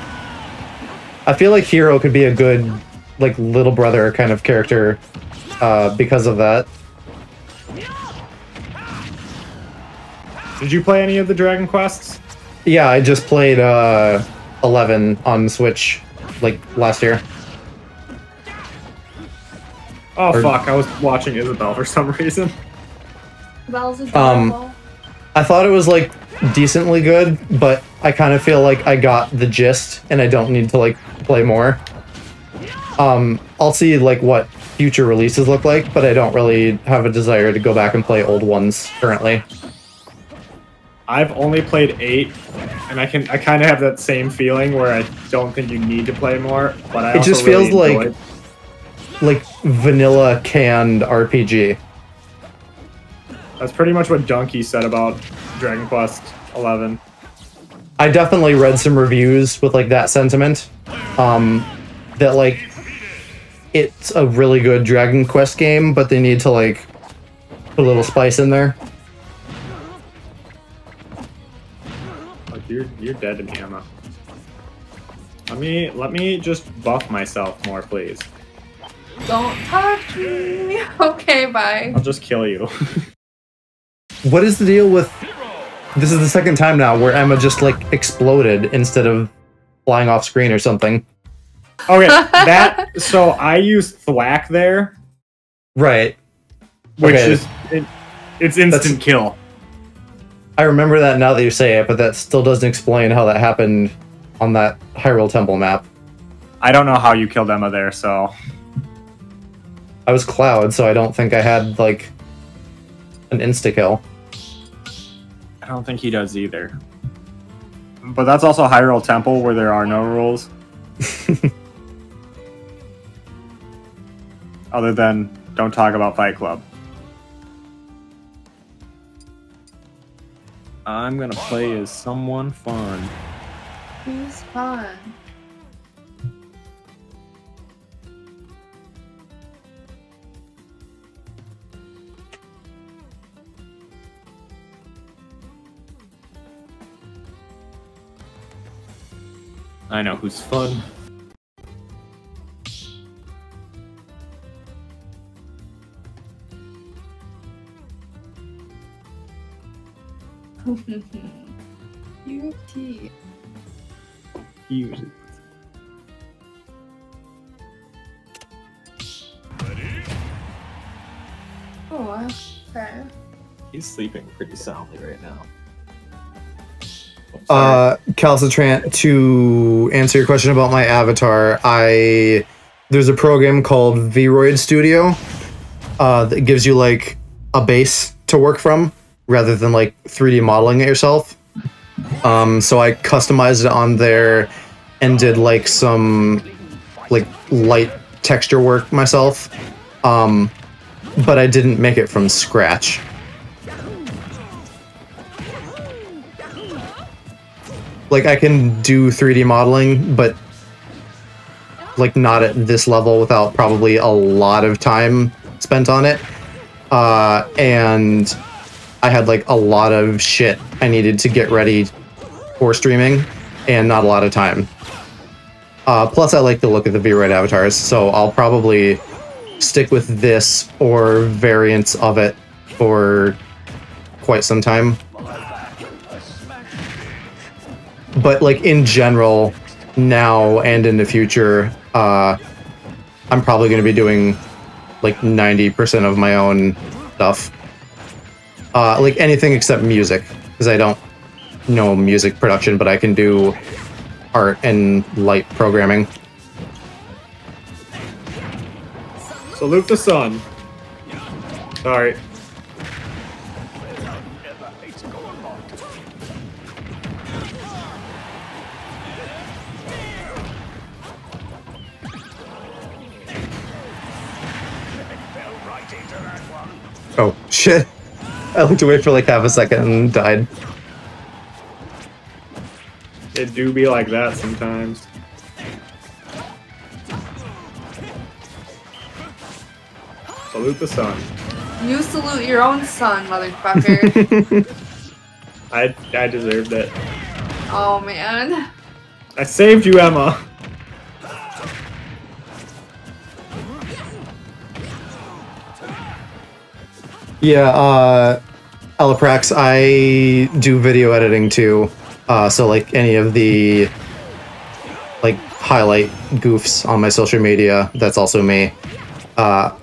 I feel like Hero could be a good, like, little brother kind of character because of that. Did you play any of the Dragon Quests? Yeah, I just played 11 on Switch, like, last year. Oh, fuck. I was watching Isabelle for some reason. Belle's adorable. I thought it was, like, decently good, but I kind of feel like I got the gist, and I don't need to, like, play more. I'll see, like, what future releases look like, but I don't really have a desire to go back and play old ones currently. I've only played 8, and I kind of have that same feeling where I don't think you need to play more, but I It also just really feels enjoyed. like vanilla canned RPG. That's pretty much what Donkey said about Dragon Quest 11. I definitely read some reviews with like that sentiment. That like it's a really good Dragon Quest game, but they need to like put a little spice in there. Like you're dead to me, Emma. Let me just buff myself more, please. Don't touch me. Okay, bye. I'll just kill you. What is the deal with... This is the second time now where Emma just, like, exploded instead of flying off screen or something. Okay, so I use thwack there. Right. Which Okay. is... it's instant kill. I remember that now that you say it, but that still doesn't explain how that happened on that Hyrule Temple map. I don't know how you killed Emma there, so... I was Cloud, so I don't think I had, like, an insta-kill. I don't think he does either. But that's also Hyrule Temple, where there are no rules. Other than, don't talk about Fight Club. I'm gonna play as someone fun. Who's fun? I know who's fun. UT. He usually. Oh, okay. He's sleeping pretty soundly right now. Calcitrant, to answer your question about my avatar, there's a program called Vroid Studio that gives you like a base to work from rather than like 3D modeling it yourself. So I customized it on there and did like some like light texture work myself, but I didn't make it from scratch. Like, I can do 3D modeling, but, like, not at this level without probably a lot of time spent on it. And I had, like, a lot of shit I needed to get ready for streaming, and not a lot of time. Plus, I like the look of the V-Roid avatars, so I'll probably stick with this or variants of it for quite some time. But, like, in general, now and in the future, I'm probably going to be doing, like, 90% of my own stuff. Like, anything except music, because I don't know music production, but I can do art and light programming. Salute the sun. Sorry. Oh, shit. I looked away for like half a second and died. It do be like that sometimes. Salute the sun. You salute your own son, motherfucker. I deserved it. Oh, man. I saved you, Emma. Yeah, Elaprax, I do video editing too. So like any of the like highlight goofs on my social media, that's also me. I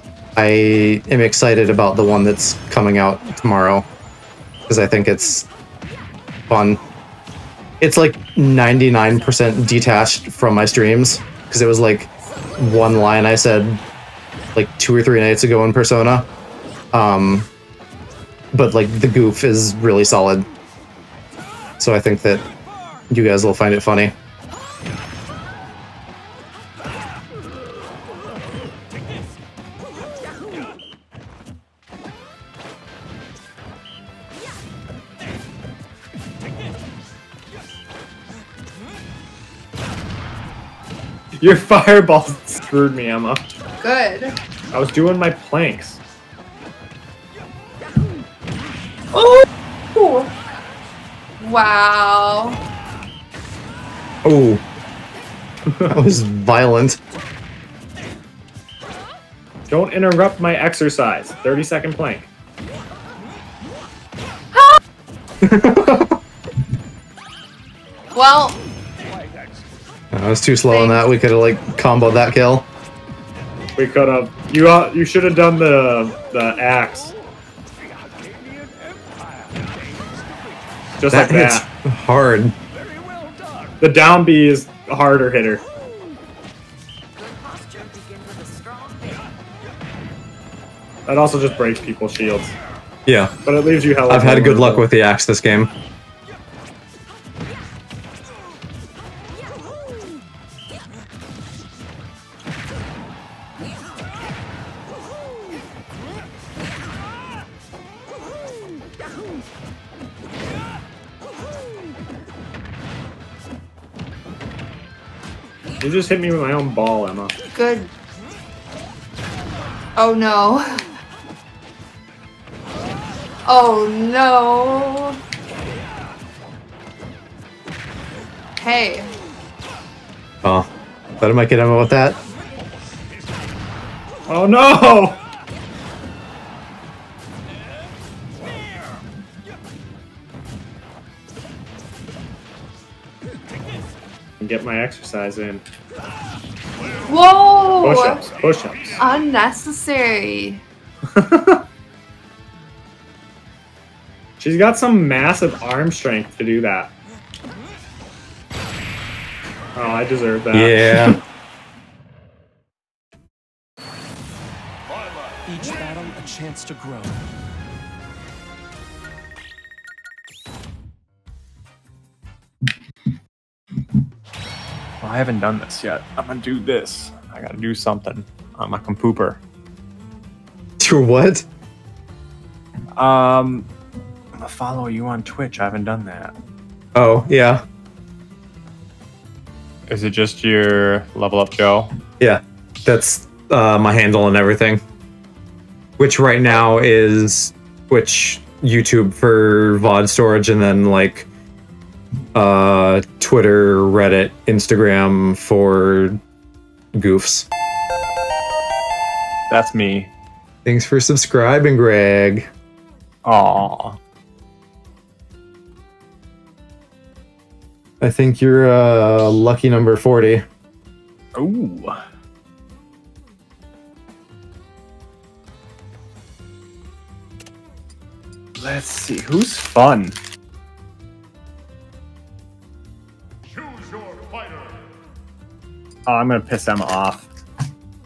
am excited about the one that's coming out tomorrow because I think it's fun. It's like 99% detached from my streams because it was like one line I said like 2 or 3 nights ago in Persona. But like the goof is really solid. So I think that you guys will find it funny. Your fireball screwed me, Emma. Good. I was doing my planks. Oh! Wow. Oh. That was violent. Don't interrupt my exercise. 30-second plank. Well, I was too slow on that. We could have like comboed that kill. We could have. You should have done the axe. Just That like hits that. hard. The down B is a harder hitter. That also just breaks people's shields. Yeah. But it leaves you hella. I've had good luck with the axe this game. You just hit me with my own ball, Emma. good. Oh no. Oh no. Hey. Oh. Thought I might get him with that. Oh no! Get my exercise in. Whoa! Push-ups, push-ups. Unnecessary. She's got some massive arm strength to do that. Oh, I deserve that. Yeah. Each battle a chance to grow. Well, I haven't done this yet. I'm gonna do this. I gotta do something. I'm a compooper. To what? I'm gonna follow you on Twitch. I haven't done that. Oh, yeah. Is it just your LevelUpJoe? Yeah. That's my handle and everything. Which right now is Twitch, YouTube for VOD storage, and then like Twitter, Reddit, Instagram for goofs. That's me. Thanks for subscribing, Greg. Aww. I think you're lucky number 40. Ooh. Let's see, who's fun? Choose your fighter. Oh, I'm gonna piss Emma off.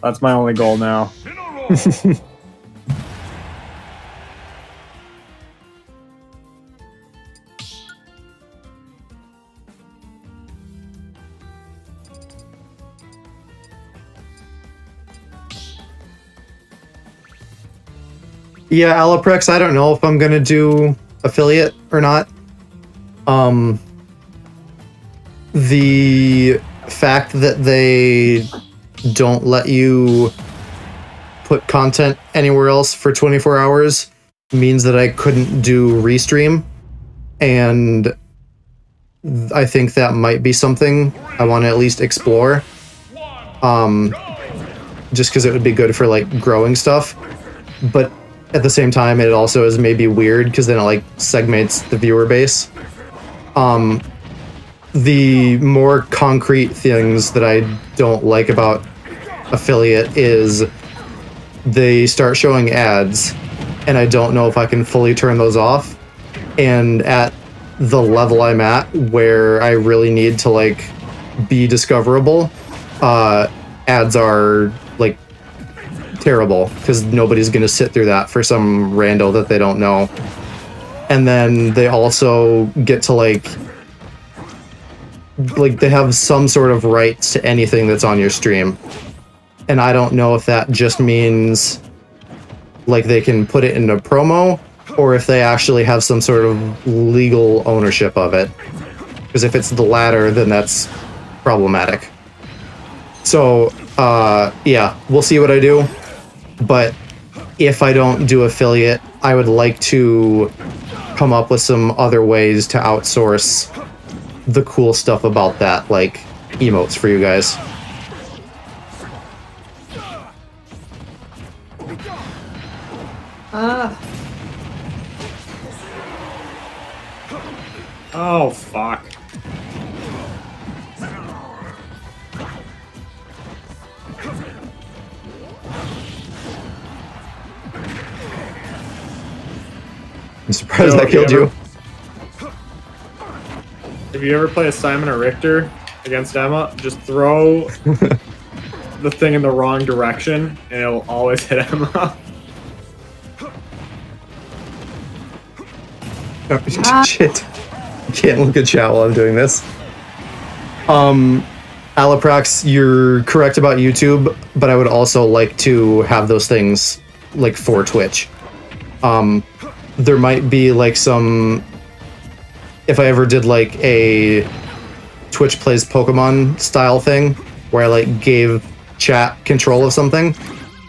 That's my only goal now. In a row. Yeah, Alaprex, I don't know if I'm gonna do affiliate or not. The fact that they don't let you put content anywhere else for 24 hours means that I couldn't do restream, and I think that might be something I want to at least explore. Just because it would be good for like growing stuff, but at the same time, it also is maybe weird because then it like segments the viewer base. The more concrete things that I don't like about affiliate is they start showing ads, and I don't know if I can fully turn those off. And at the level I'm at, where I really need to like be discoverable, ads are like terrible because nobody's gonna sit through that for some rando that they don't know. And then they also get to like they have some sort of rights to anything that's on your stream. And I don't know if that just means like they can put it in a promo or if they actually have some sort of legal ownership of it. Because if it's the latter, then that's problematic. So, yeah, we'll see what I do. But if I don't do affiliate, I would like to come up with some other ways to outsource the cool stuff about that, like emotes for you guys. Oh, fuck. I'm surprised that killed you. If you ever play a Simon or Richter against Emma, just throw the thing in the wrong direction and it'll always hit Emma. Oh, shit. I can't look at chat while I'm doing this. Alaprax, you're correct about YouTube, but I would also like to have those things like for Twitch. There might be like some... If I ever did like a Twitch plays Pokemon style thing, where I like gave chat control of something,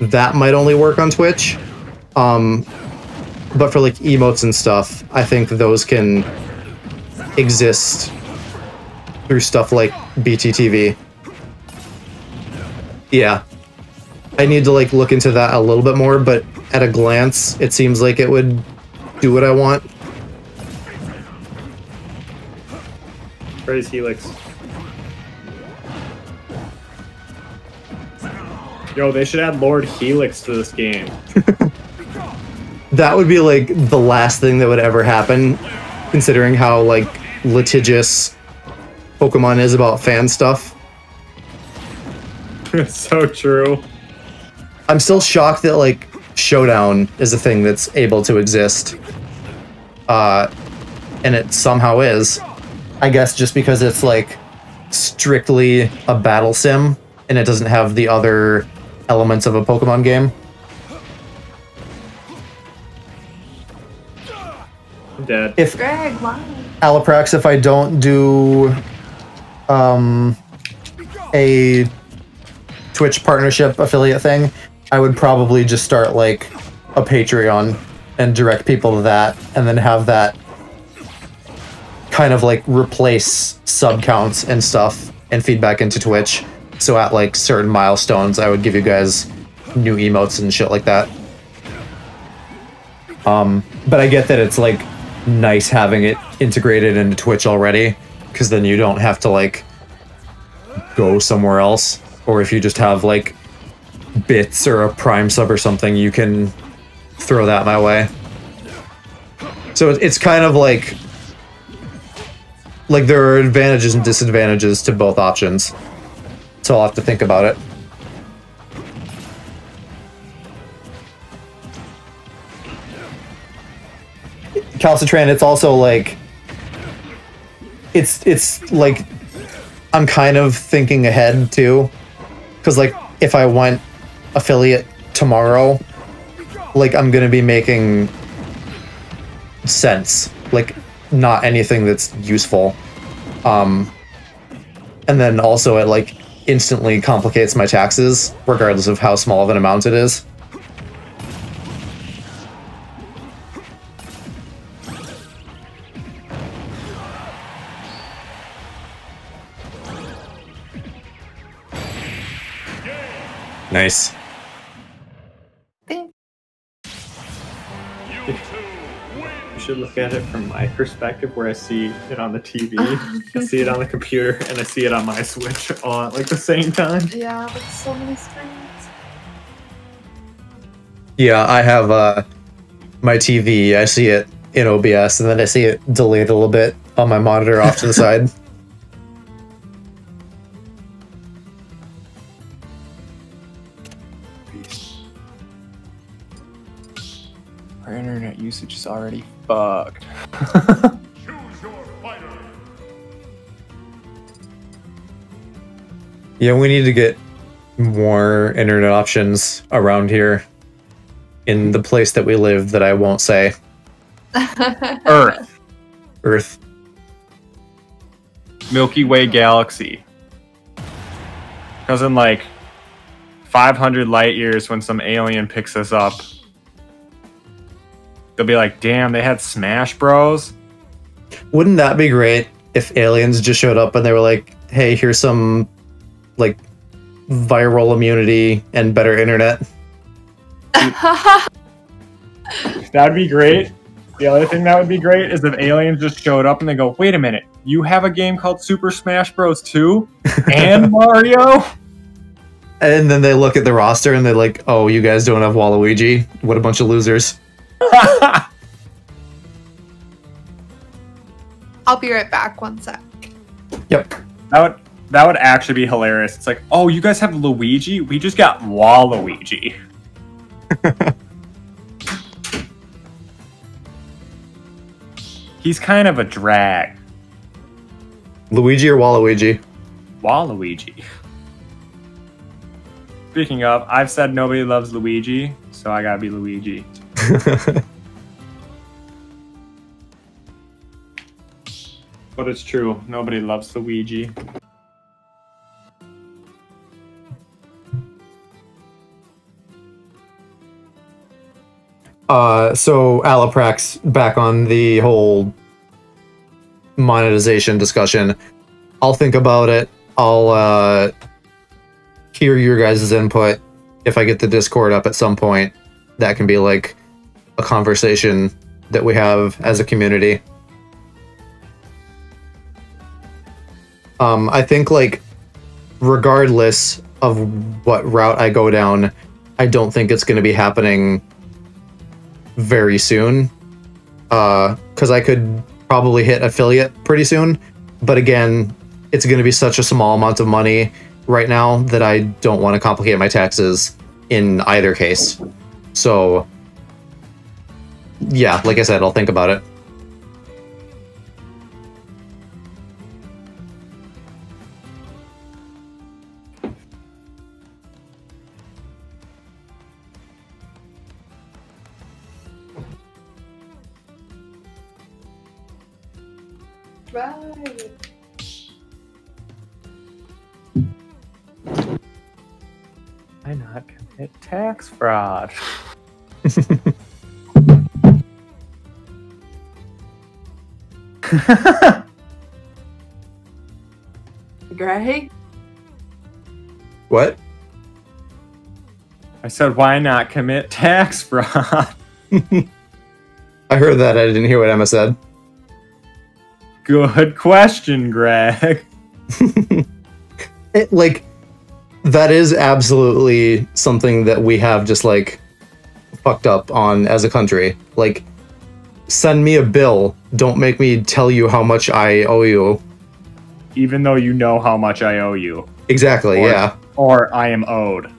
that might only work on Twitch. But for like emotes and stuff, I think those can exist through stuff like BTTV. Yeah. I need to like look into that a little bit more, but at a glance, it seems like it would do what I want. Praise Helix. Yo, they should add Lord Helix to this game. That would be like the last thing that would ever happen, considering how like litigious Pokemon is about fan stuff. It's so true. I'm still shocked that like Showdown is a thing that's able to exist. And it somehow is. I guess just because it's like strictly a battle sim and it doesn't have the other elements of a Pokemon game. I'm dead. If Greg, why? Alaprax, if I don't do a Twitch partnership affiliate thing, I would probably just start like a Patreon and direct people to that, and then have that kind of like replace sub counts and stuff and feedback into Twitch. So at like certain milestones, I would give you guys new emotes and shit like that. But I get that it's like nice having it integrated into Twitch already, because then you don't have to like go somewhere else. Or if you just have like bits or a Prime sub or something, you can throw that my way. So it's kind of like there are advantages and disadvantages to both options. So I'll have to think about it. Calcitran, it's also like it's like I'm kind of thinking ahead too, because like if I went affiliate tomorrow, like I'm gonna be making sense, like not anything that's useful, and then also it like instantly complicates my taxes regardless of how small of an amount it is. Nice. should look at it from my perspective, where I see it on the TV, I see it on the computer, and I see it on my Switch all at like the same time. Yeah, with so many screens. Yeah, I have my TV. I see it in OBS, and then I see it delayed a little bit on my monitor off to the side. Our internet usage is already fucked. Choose your fighter. Yeah, we need to get more internet options around here in the place that we live that I won't say. Earth. Earth. Milky Way galaxy. Because in like 500 light years, when some alien picks us up, they'll be like, damn, they had Smash Bros. Wouldn't that be great if aliens just showed up and they were like, hey, here's some like viral immunity and better internet? That'd be great. The other thing that would be great is if aliens just showed up and they go, wait a minute, you have a game called Super Smash Bros. 2 and Mario? And then they look at the roster and they're like, oh, you guys don't have Waluigi? What a bunch of losers. I'll be right back. One sec. Yep. That would actually be hilarious. It's like, oh, you guys have Luigi? We just got Waluigi. He's kind of a drag. Luigi or Waluigi? Waluigi. Speaking of, I've said nobody loves Luigi, so I gotta be Luigi. But it's true, nobody loves Luigi. So Alaprax, back on the whole monetization discussion. I'll think about it. I'll hear your guys' input. If I get the Discord up at some point, that can be like a conversation that we have as a community. I think like regardless of what route I go down, I don't think it's going to be happening very soon, because I could probably hit affiliate pretty soon, but again, it's going to be such a small amount of money right now that I don't want to complicate my taxes in either case. So yeah, like I said, I'll think about it. Right. Why not commit tax fraud? Greg? What? I said, why not commit tax fraud? I heard that. I didn't hear what Emma said. Good question, Greg. Like, that is absolutely something that we have just, like, fucked up on as a country. Like, send me a bill. Don't make me tell you how much I owe you. Even though you know how much I owe you. Exactly, yeah. Or I am owed.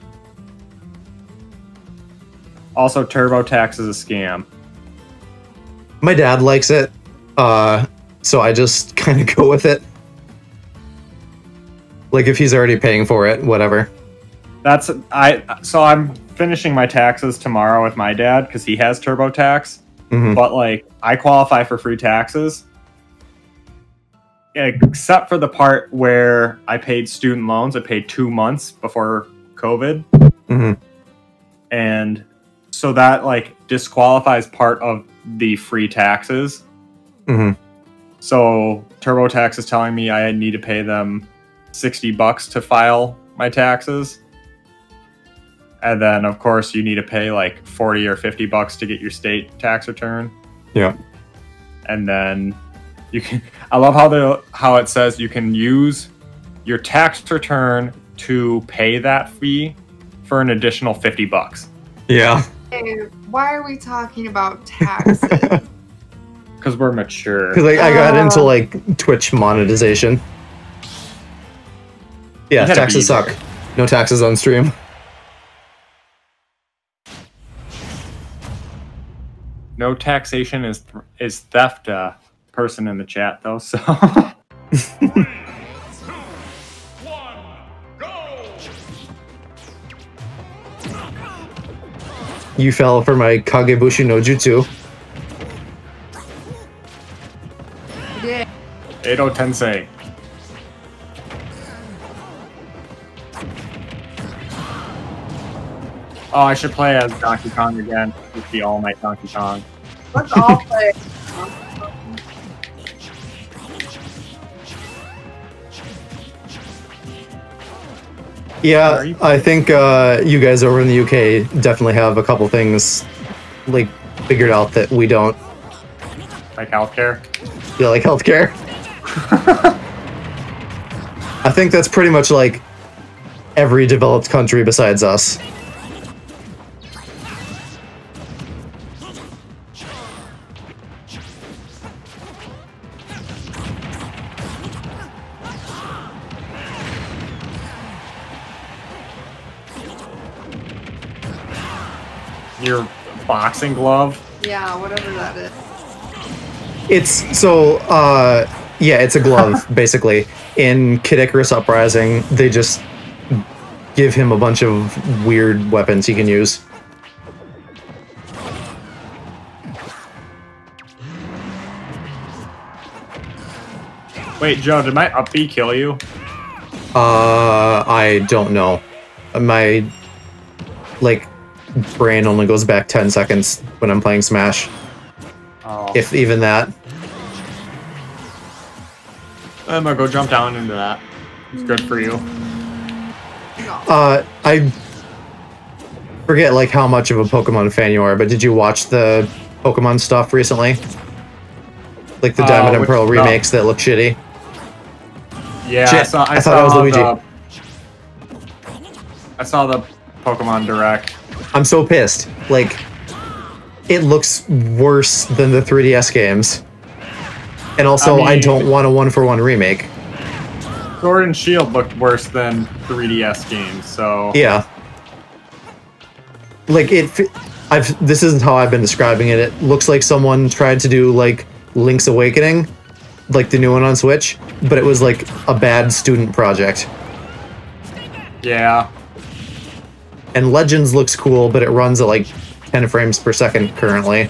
Also, TurboTax is a scam. My dad likes it, so I just kind of go with it. Like, if he's already paying for it, whatever. So I'm finishing my taxes tomorrow with my dad because he has TurboTax. Mm-hmm. But like, I qualify for free taxes, except for the part where I paid student loans. I paid 2 months before COVID, Mm-hmm. and so that like disqualifies part of the free taxes. Mm-hmm. So TurboTax is telling me I need to pay them $60 to file my taxes. And then, of course, you need to pay like $40 or $50 to get your state tax return. Yeah. and then you can. I love how it says you can use your tax return to pay that fee for an additional $50. Yeah. Hey, why are we talking about taxes? Because we're mature. Because I got into like Twitch monetization. Yeah, taxes suck. No taxes on stream. No taxation is theft. Person in the chat though. So. 3, 2, 1, go! You fell for my Kagebushi no Jutsu. Yeah. Edo Tensei. Oh, I should play as Donkey Kong again. Just the All Might Donkey Kong. Let's all play. Yeah, I think you guys over in the UK definitely have a couple things like figured out that we don't. Like healthcare. Yeah, like healthcare. I think that's pretty much like every developed country besides us. Your boxing glove. Yeah, whatever that is. It's so, yeah, it's a glove, basically. In Kid Icarus Uprising, they just give him a bunch of weird weapons he can use. Wait, Joe, did my up B kill you? I don't know. My, like, brain only goes back 10 seconds when I'm playing Smash. Oh. If even that. I'm gonna go jump down into that. It's good for you. I forget, like, how much of a Pokemon fan you are, but did you watch the Pokemon stuff recently? Like the Diamond and Pearl remakes that look shitty? Yeah, Shit, I thought it was Luigi. I saw the Pokemon Direct. I'm so pissed. Like, it looks worse than the 3DS games. And also, I don't want a one-for-one remake. Sword and Shield looked worse than 3DS games, so... Yeah. Like, this isn't how I've been describing it. It looks like someone tried to do, like, Link's Awakening, like the new one on Switch, but it was, like, a bad student project. Yeah. And Legends looks cool, but it runs at, like, 10 frames per second currently.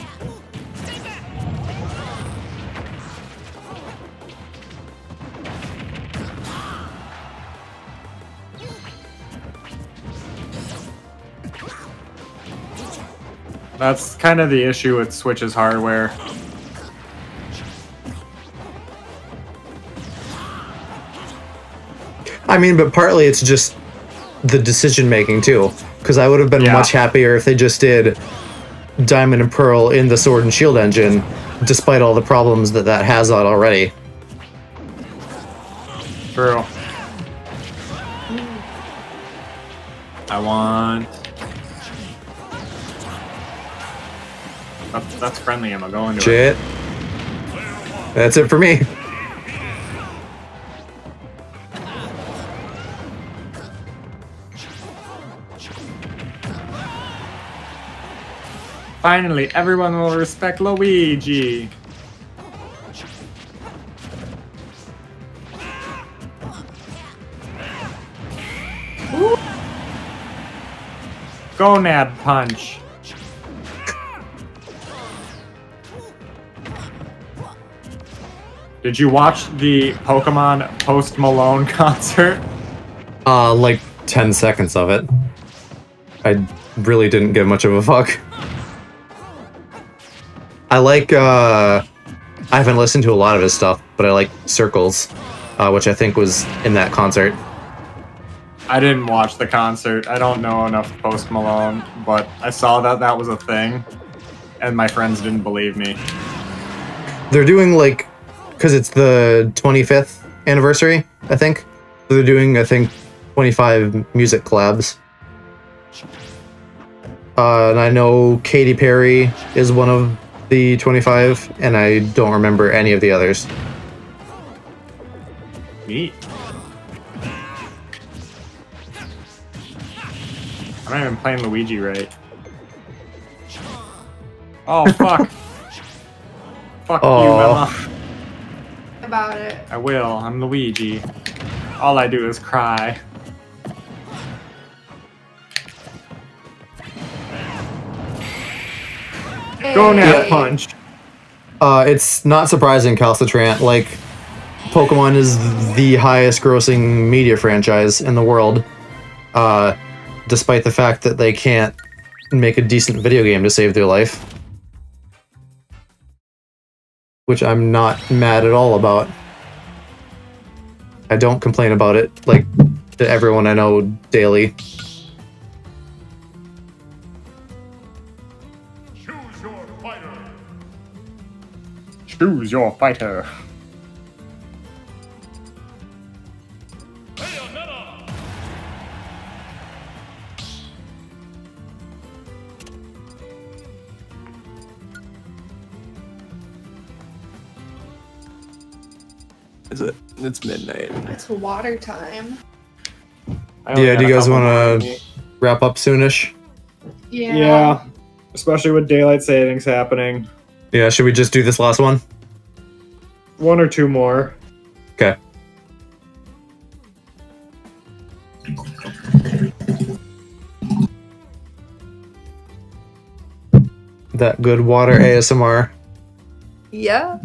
That's kind of the issue with Switch's hardware. I mean, but partly it's just the decision making too, because I would have been much happier if they just did Diamond and Pearl in the Sword and Shield engine, despite all the problems that has on already. True. I want... That's friendly ammo. Go into Shit. That's it for me. Finally, everyone will respect Luigi. Gonad punch. Did you watch the Pokemon Post Malone concert? Like 10 seconds of it. I really didn't give much of a fuck. I like, I haven't listened to a lot of his stuff, but I like Circles, which I think was in that concert. I didn't watch the concert. I don't know enough Post Malone, but I saw that was a thing, and my friends didn't believe me. They're doing like, because it's the 25th anniversary, I think. So they're doing, I think, 25 music collabs. And I know Katy Perry is one of the 25, and I don't remember any of the others. Neat. I'm not even playing Luigi right. Oh, fuck. Fuck you, Emma. About it. I will. I'm Luigi. All I do is cry. Hey. Go net punch. It's not surprising, Calcitrant. Like, Pokemon is the highest grossing media franchise in the world. Despite the fact that they can't make a decent video game to save their life. Which I'm not mad at all about. I don't complain about it, like, to everyone I know daily. Choose your fighter. Choose your fighter. Bayonetta. Is it? It's midnight. It's water time. I only Yeah, got do you a guys couple want more in to me. wrap up soonish? Yeah. Yeah. Especially with daylight savings happening. Yeah, should we just do this last one? One or two more. Okay. That good water ASMR. Yeah.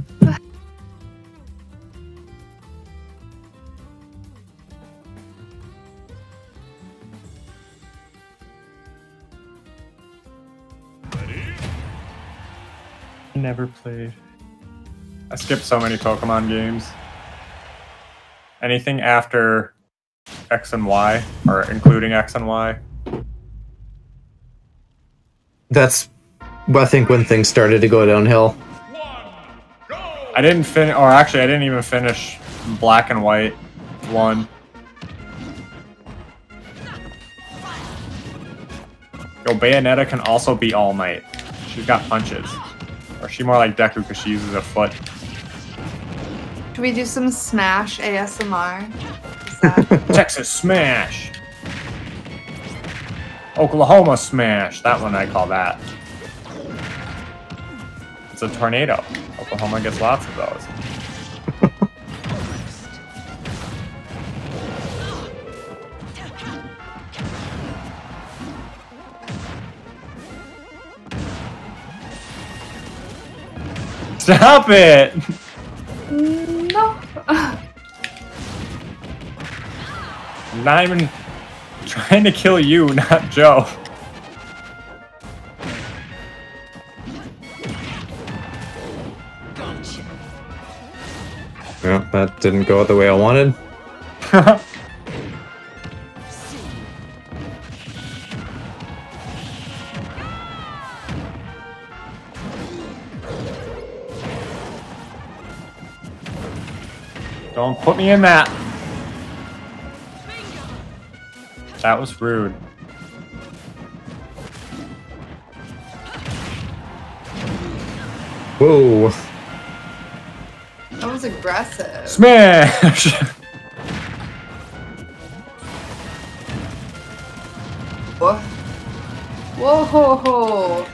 Never played. I skipped so many Pokemon games. Anything after X and Y, or including X and Y. That's, I think, when things started to go downhill. I didn't finish, or actually I didn't even finish Black and White 1. Yo, Bayonetta can also be All Might. She's got punches. Or is she more like Deku because she uses a foot? Should we do some Smash ASMR? Is that... Texas Smash! Oklahoma Smash! That one I call that. It's a tornado. Oklahoma gets lots of those. Stop it! No. I'm not even trying to kill you, not Joe. Yeah, that didn't go the way I wanted. Don't put me in that. That was rude. Whoa. That was aggressive. Smash! Whoa. Whoa ho ho.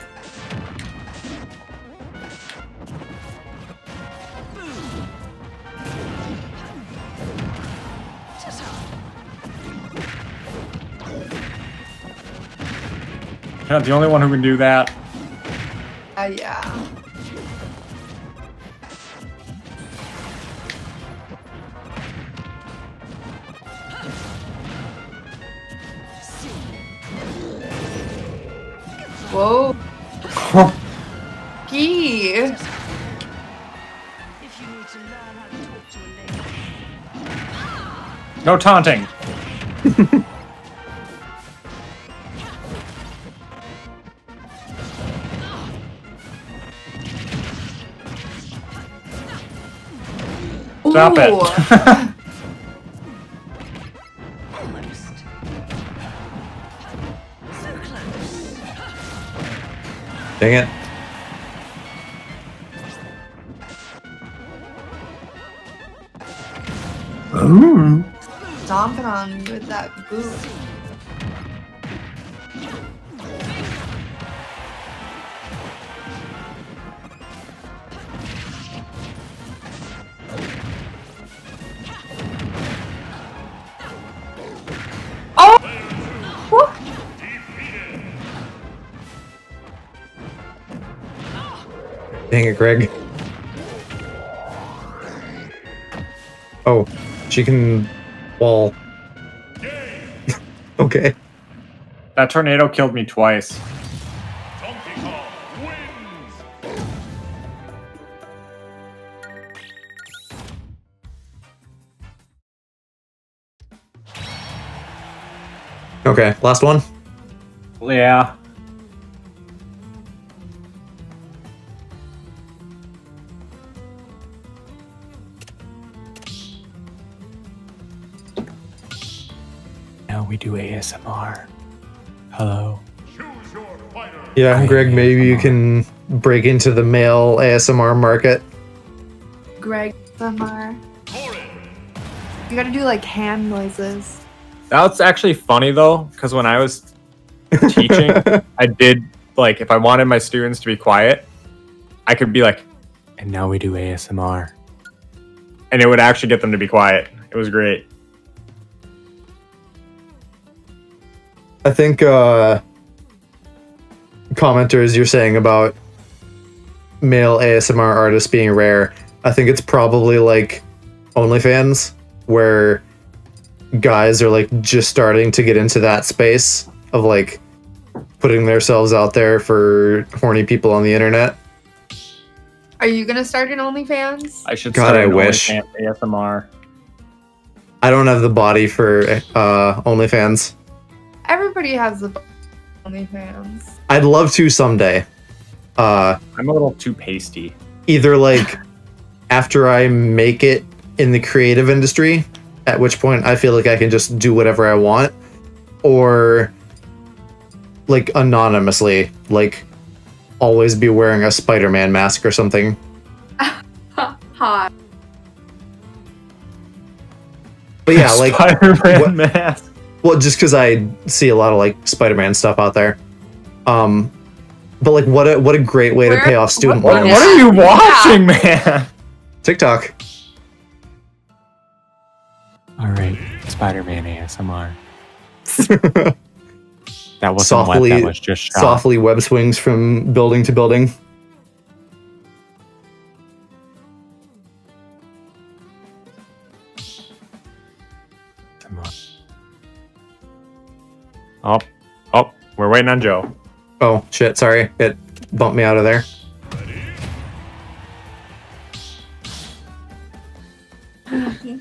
You're not the only one who can do that. Yeah. Whoa. Gee. No taunting. Stop it. Almost. So close. Dang it. Stomping on me with that boot. Dang it, Greg. Oh, she can wall. Okay. That tornado killed me twice. Donkey Kong wins. Okay, last one. Yeah. Now we do ASMR. Hello. Choose your fighter. Yeah, Greg, maybe you can break into the male ASMR market. Greg, Samar. For it. You gotta do like hand noises. That's actually funny though, because when I was teaching, I did like if I wanted my students to be quiet, I could be like, And now we do ASMR. and it would actually get them to be quiet. It was great. I think commenters you're saying about male ASMR artists being rare, I think it's probably like OnlyFans, where guys are like just starting to get into that space of like putting themselves out there for horny people on the internet. Are you gonna start an OnlyFans? I should. God, start I an wish. OnlyFans ASMR. I don't have the body for OnlyFans. Everybody has the OnlyFans. I'd love to someday. I'm a little too pasty. Either like after I make it in the creative industry, at which point I feel like I can just do whatever I want, or like anonymously, like always be wearing a Spider-Man mask or something. Hot. But yeah, like Spider-Man what- mask. well, just because I see a lot of like Spider-Man stuff out there. But like what a great way to Where- pay off student what- loans. What are you watching, man? TikTok. Alright, Spider-Man ASMR. That wasn't wet, Softly, that was just shot. softly web swings from building to building. Oh, we're waiting on Joe. Oh shit! Sorry, it bumped me out of there.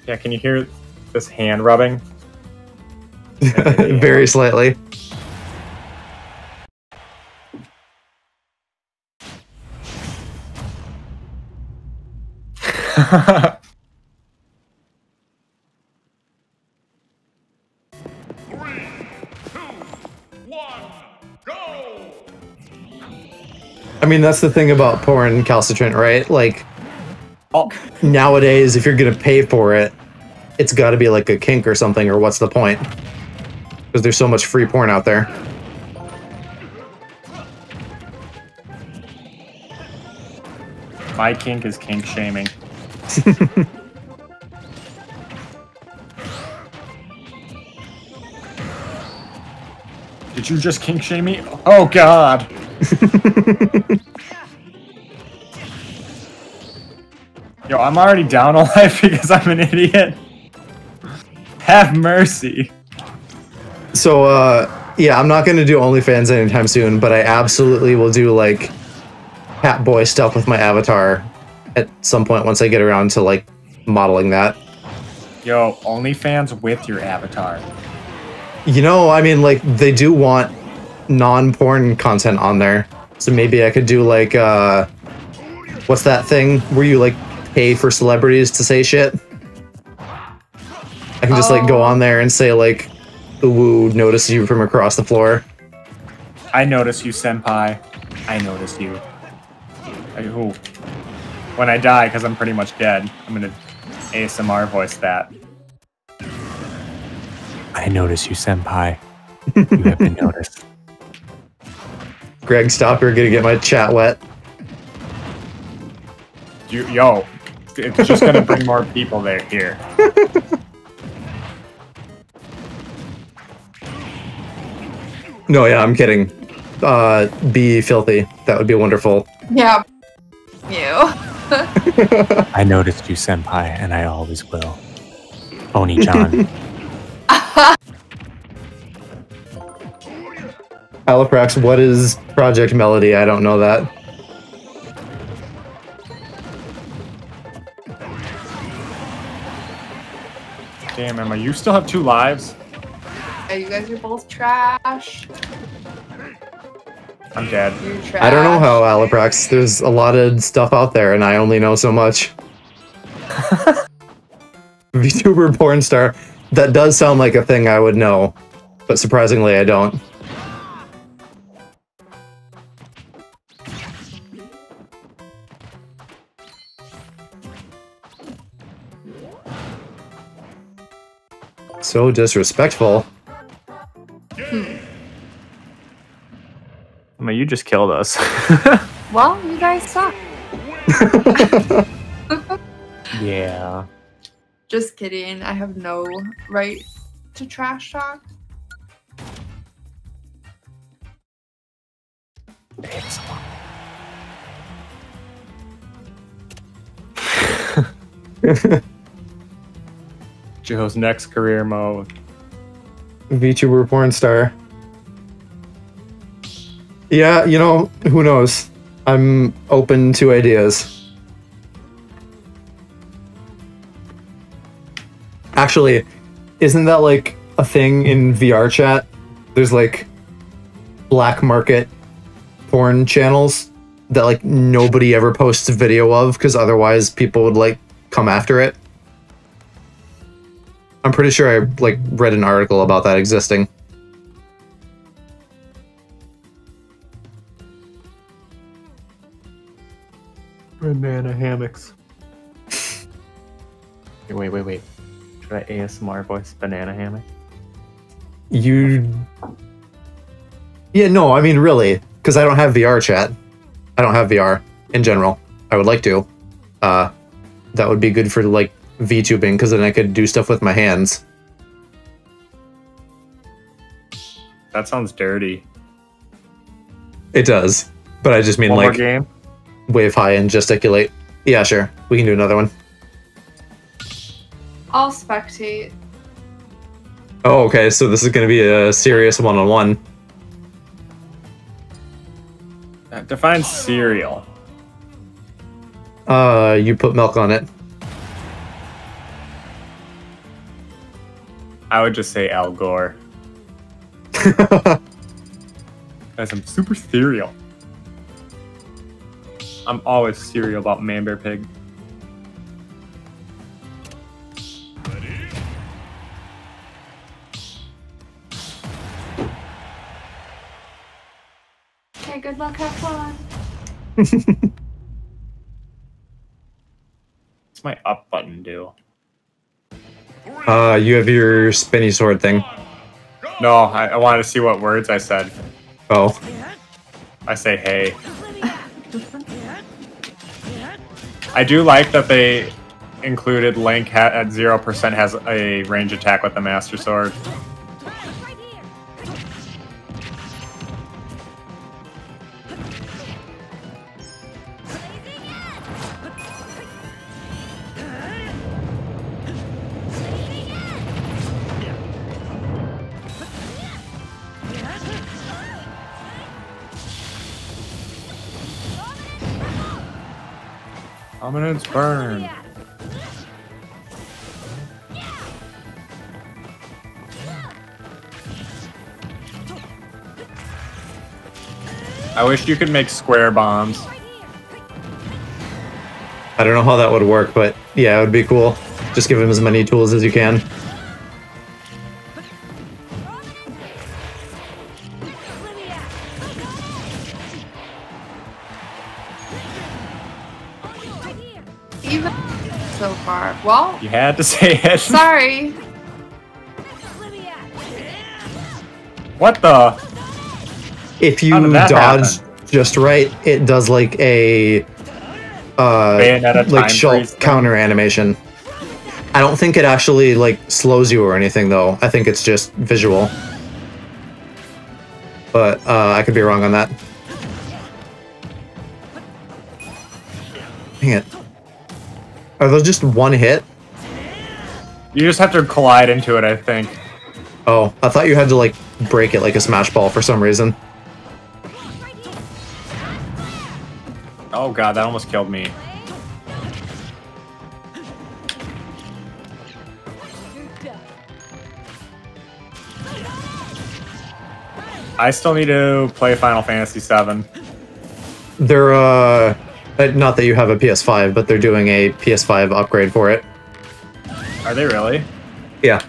Yeah, can you hear this hand rubbing? Very slightly. Three, two, one, go. I mean, that's the thing about porn calcitrant, right? Like, nowadays, if you're gonna pay for it, it's got to be like a kink or something, or what's the point? Because there's so much free porn out there. My kink is kink shaming. Did you just kink shame me? Oh god! Yo, I'm already down a life because I'm an idiot. Have mercy. So, yeah, I'm not gonna do OnlyFans anytime soon, but I absolutely will do like Cat Boy stuff with my avatar at some point once I get around to like modeling that. Yo, OnlyFans with your avatar. You know, I mean, like, they do want non-porn content on there. So maybe I could do, like, what's that thing where you, like, pay for celebrities to say shit. I can just like go on there and say like, "Ooh, notice you from across the floor." I notice you, senpai. I notice you. Ooh. When I die, because I'm pretty much dead, I'm gonna ASMR voice that. I notice you, senpai. You have been noticed. Greg, stop! You're gonna get my chat wet. Yo, it's just gonna bring more people there here. No, yeah, I'm kidding. Be filthy. That would be wonderful. Yeah. You. I noticed you, senpai, and I always will. Oni-chan. Aliprax, what is Project Melody? I don't know that. Damn, Emma, you still have 2 lives? Yeah, you guys are both trash. I'm dead. You're trash. I don't know how, Aliprax. There's a lot of stuff out there, and I only know so much. VTuber porn star. That does sound like a thing I would know, but surprisingly, I don't. So disrespectful. I mean, you just killed us. Well, you guys suck. Yeah. Just kidding. I have no right to trash talk. Joe's next career mode. VTuber porn star. Yeah, you know, who knows? I'm open to ideas. Actually, isn't that like a thing in VR chat? There's like black market porn channels that like nobody ever posts a video of because otherwise people would like come after it. I'm pretty sure I like read an article about that existing. Banana hammocks. Wait. Should I ASMR voice banana hammock? You... Yeah, no, I mean really, because I don't have VR chat. I don't have VR in general. I would like to. That would be good for like VTubing, because then I could do stuff with my hands. That sounds dirty. It does, but I just mean One more like game? wave high and gesticulate. Yeah, sure. We can do another one. I'll spectate. Oh, okay, so this is going to be a serious one-on-one. Define cereal. You put milk on it. I would just say Al Gore. As I'm super cereal. I'm always cereal about Man Bear Pig. Okay, good luck, have fun. What's my up button do? You have your spinny sword thing. No, I wanted to see what words I said. Oh. I say hey. I do like that they included Link at 0% has a range attack with the Master Sword. Dominance burn. I wish you could make square bombs. I don't know how that would work, but yeah, it would be cool. Just give him as many tools as you can. Even so far. Well, You had to say it. sorry. What the? If you How did that dodge happen? just right, it does like a Bayonetta like time short freeze thing? counter animation. I don't think it actually like slows you or anything though. I think it's just visual. But I could be wrong on that. Dang it. Are those just one hit? You just have to collide into it, I think. Oh, I thought you had to like break it like a smash ball for some reason. Oh god, that almost killed me. I still need to play Final Fantasy VII. They're not that you have a PS5, but they're doing a PS5 upgrade for it. Are they really? Yeah.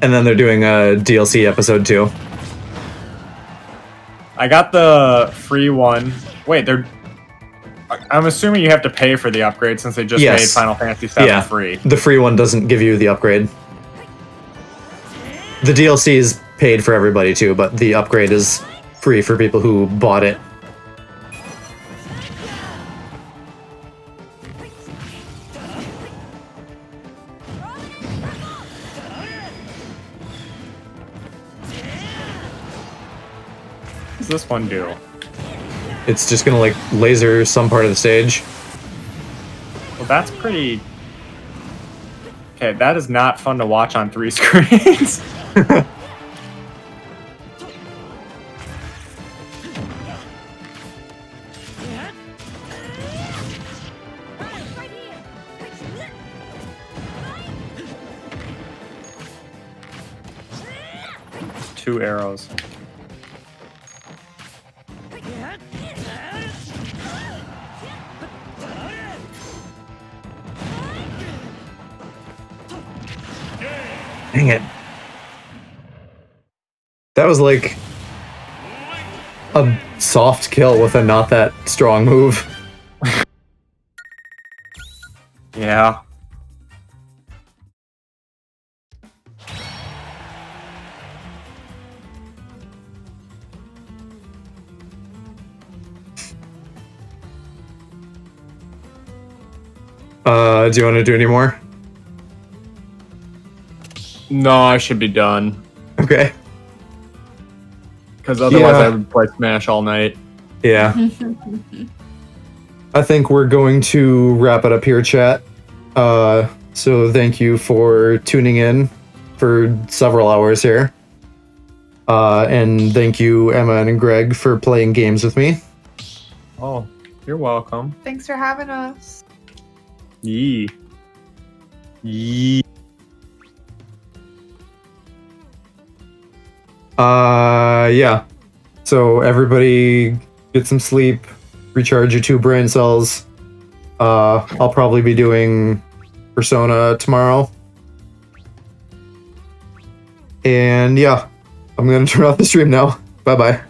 And then they're doing a DLC episode 2. I got the free one. Wait, they're... I'm assuming you have to pay for the upgrade since they just Yes. made Final Fantasy VII Yeah. free. The free one doesn't give you the upgrade. The DLC is paid for everybody too, but the upgrade is free for people who bought it. What does this one do? It's just gonna like laser some part of the stage. Well, that's pretty... Okay, that is not fun to watch on 3 screens. Two arrows. Dang it. That was like a soft kill with a not that strong move. Yeah. Do you want to do any more? No, I should be done. Okay. Because otherwise Yeah. I would play Smash all night. Yeah. I think we're going to wrap it up here, chat. So thank you for tuning in for several hours here. And thank you, Emma and Greg, for playing games with me. Oh, you're welcome. Thanks for having us. Yee. Yee. Yeah. So everybody get some sleep, recharge your 2 brain cells. I'll probably be doing Persona tomorrow. And yeah, I'm gonna turn off the stream now. Bye-bye.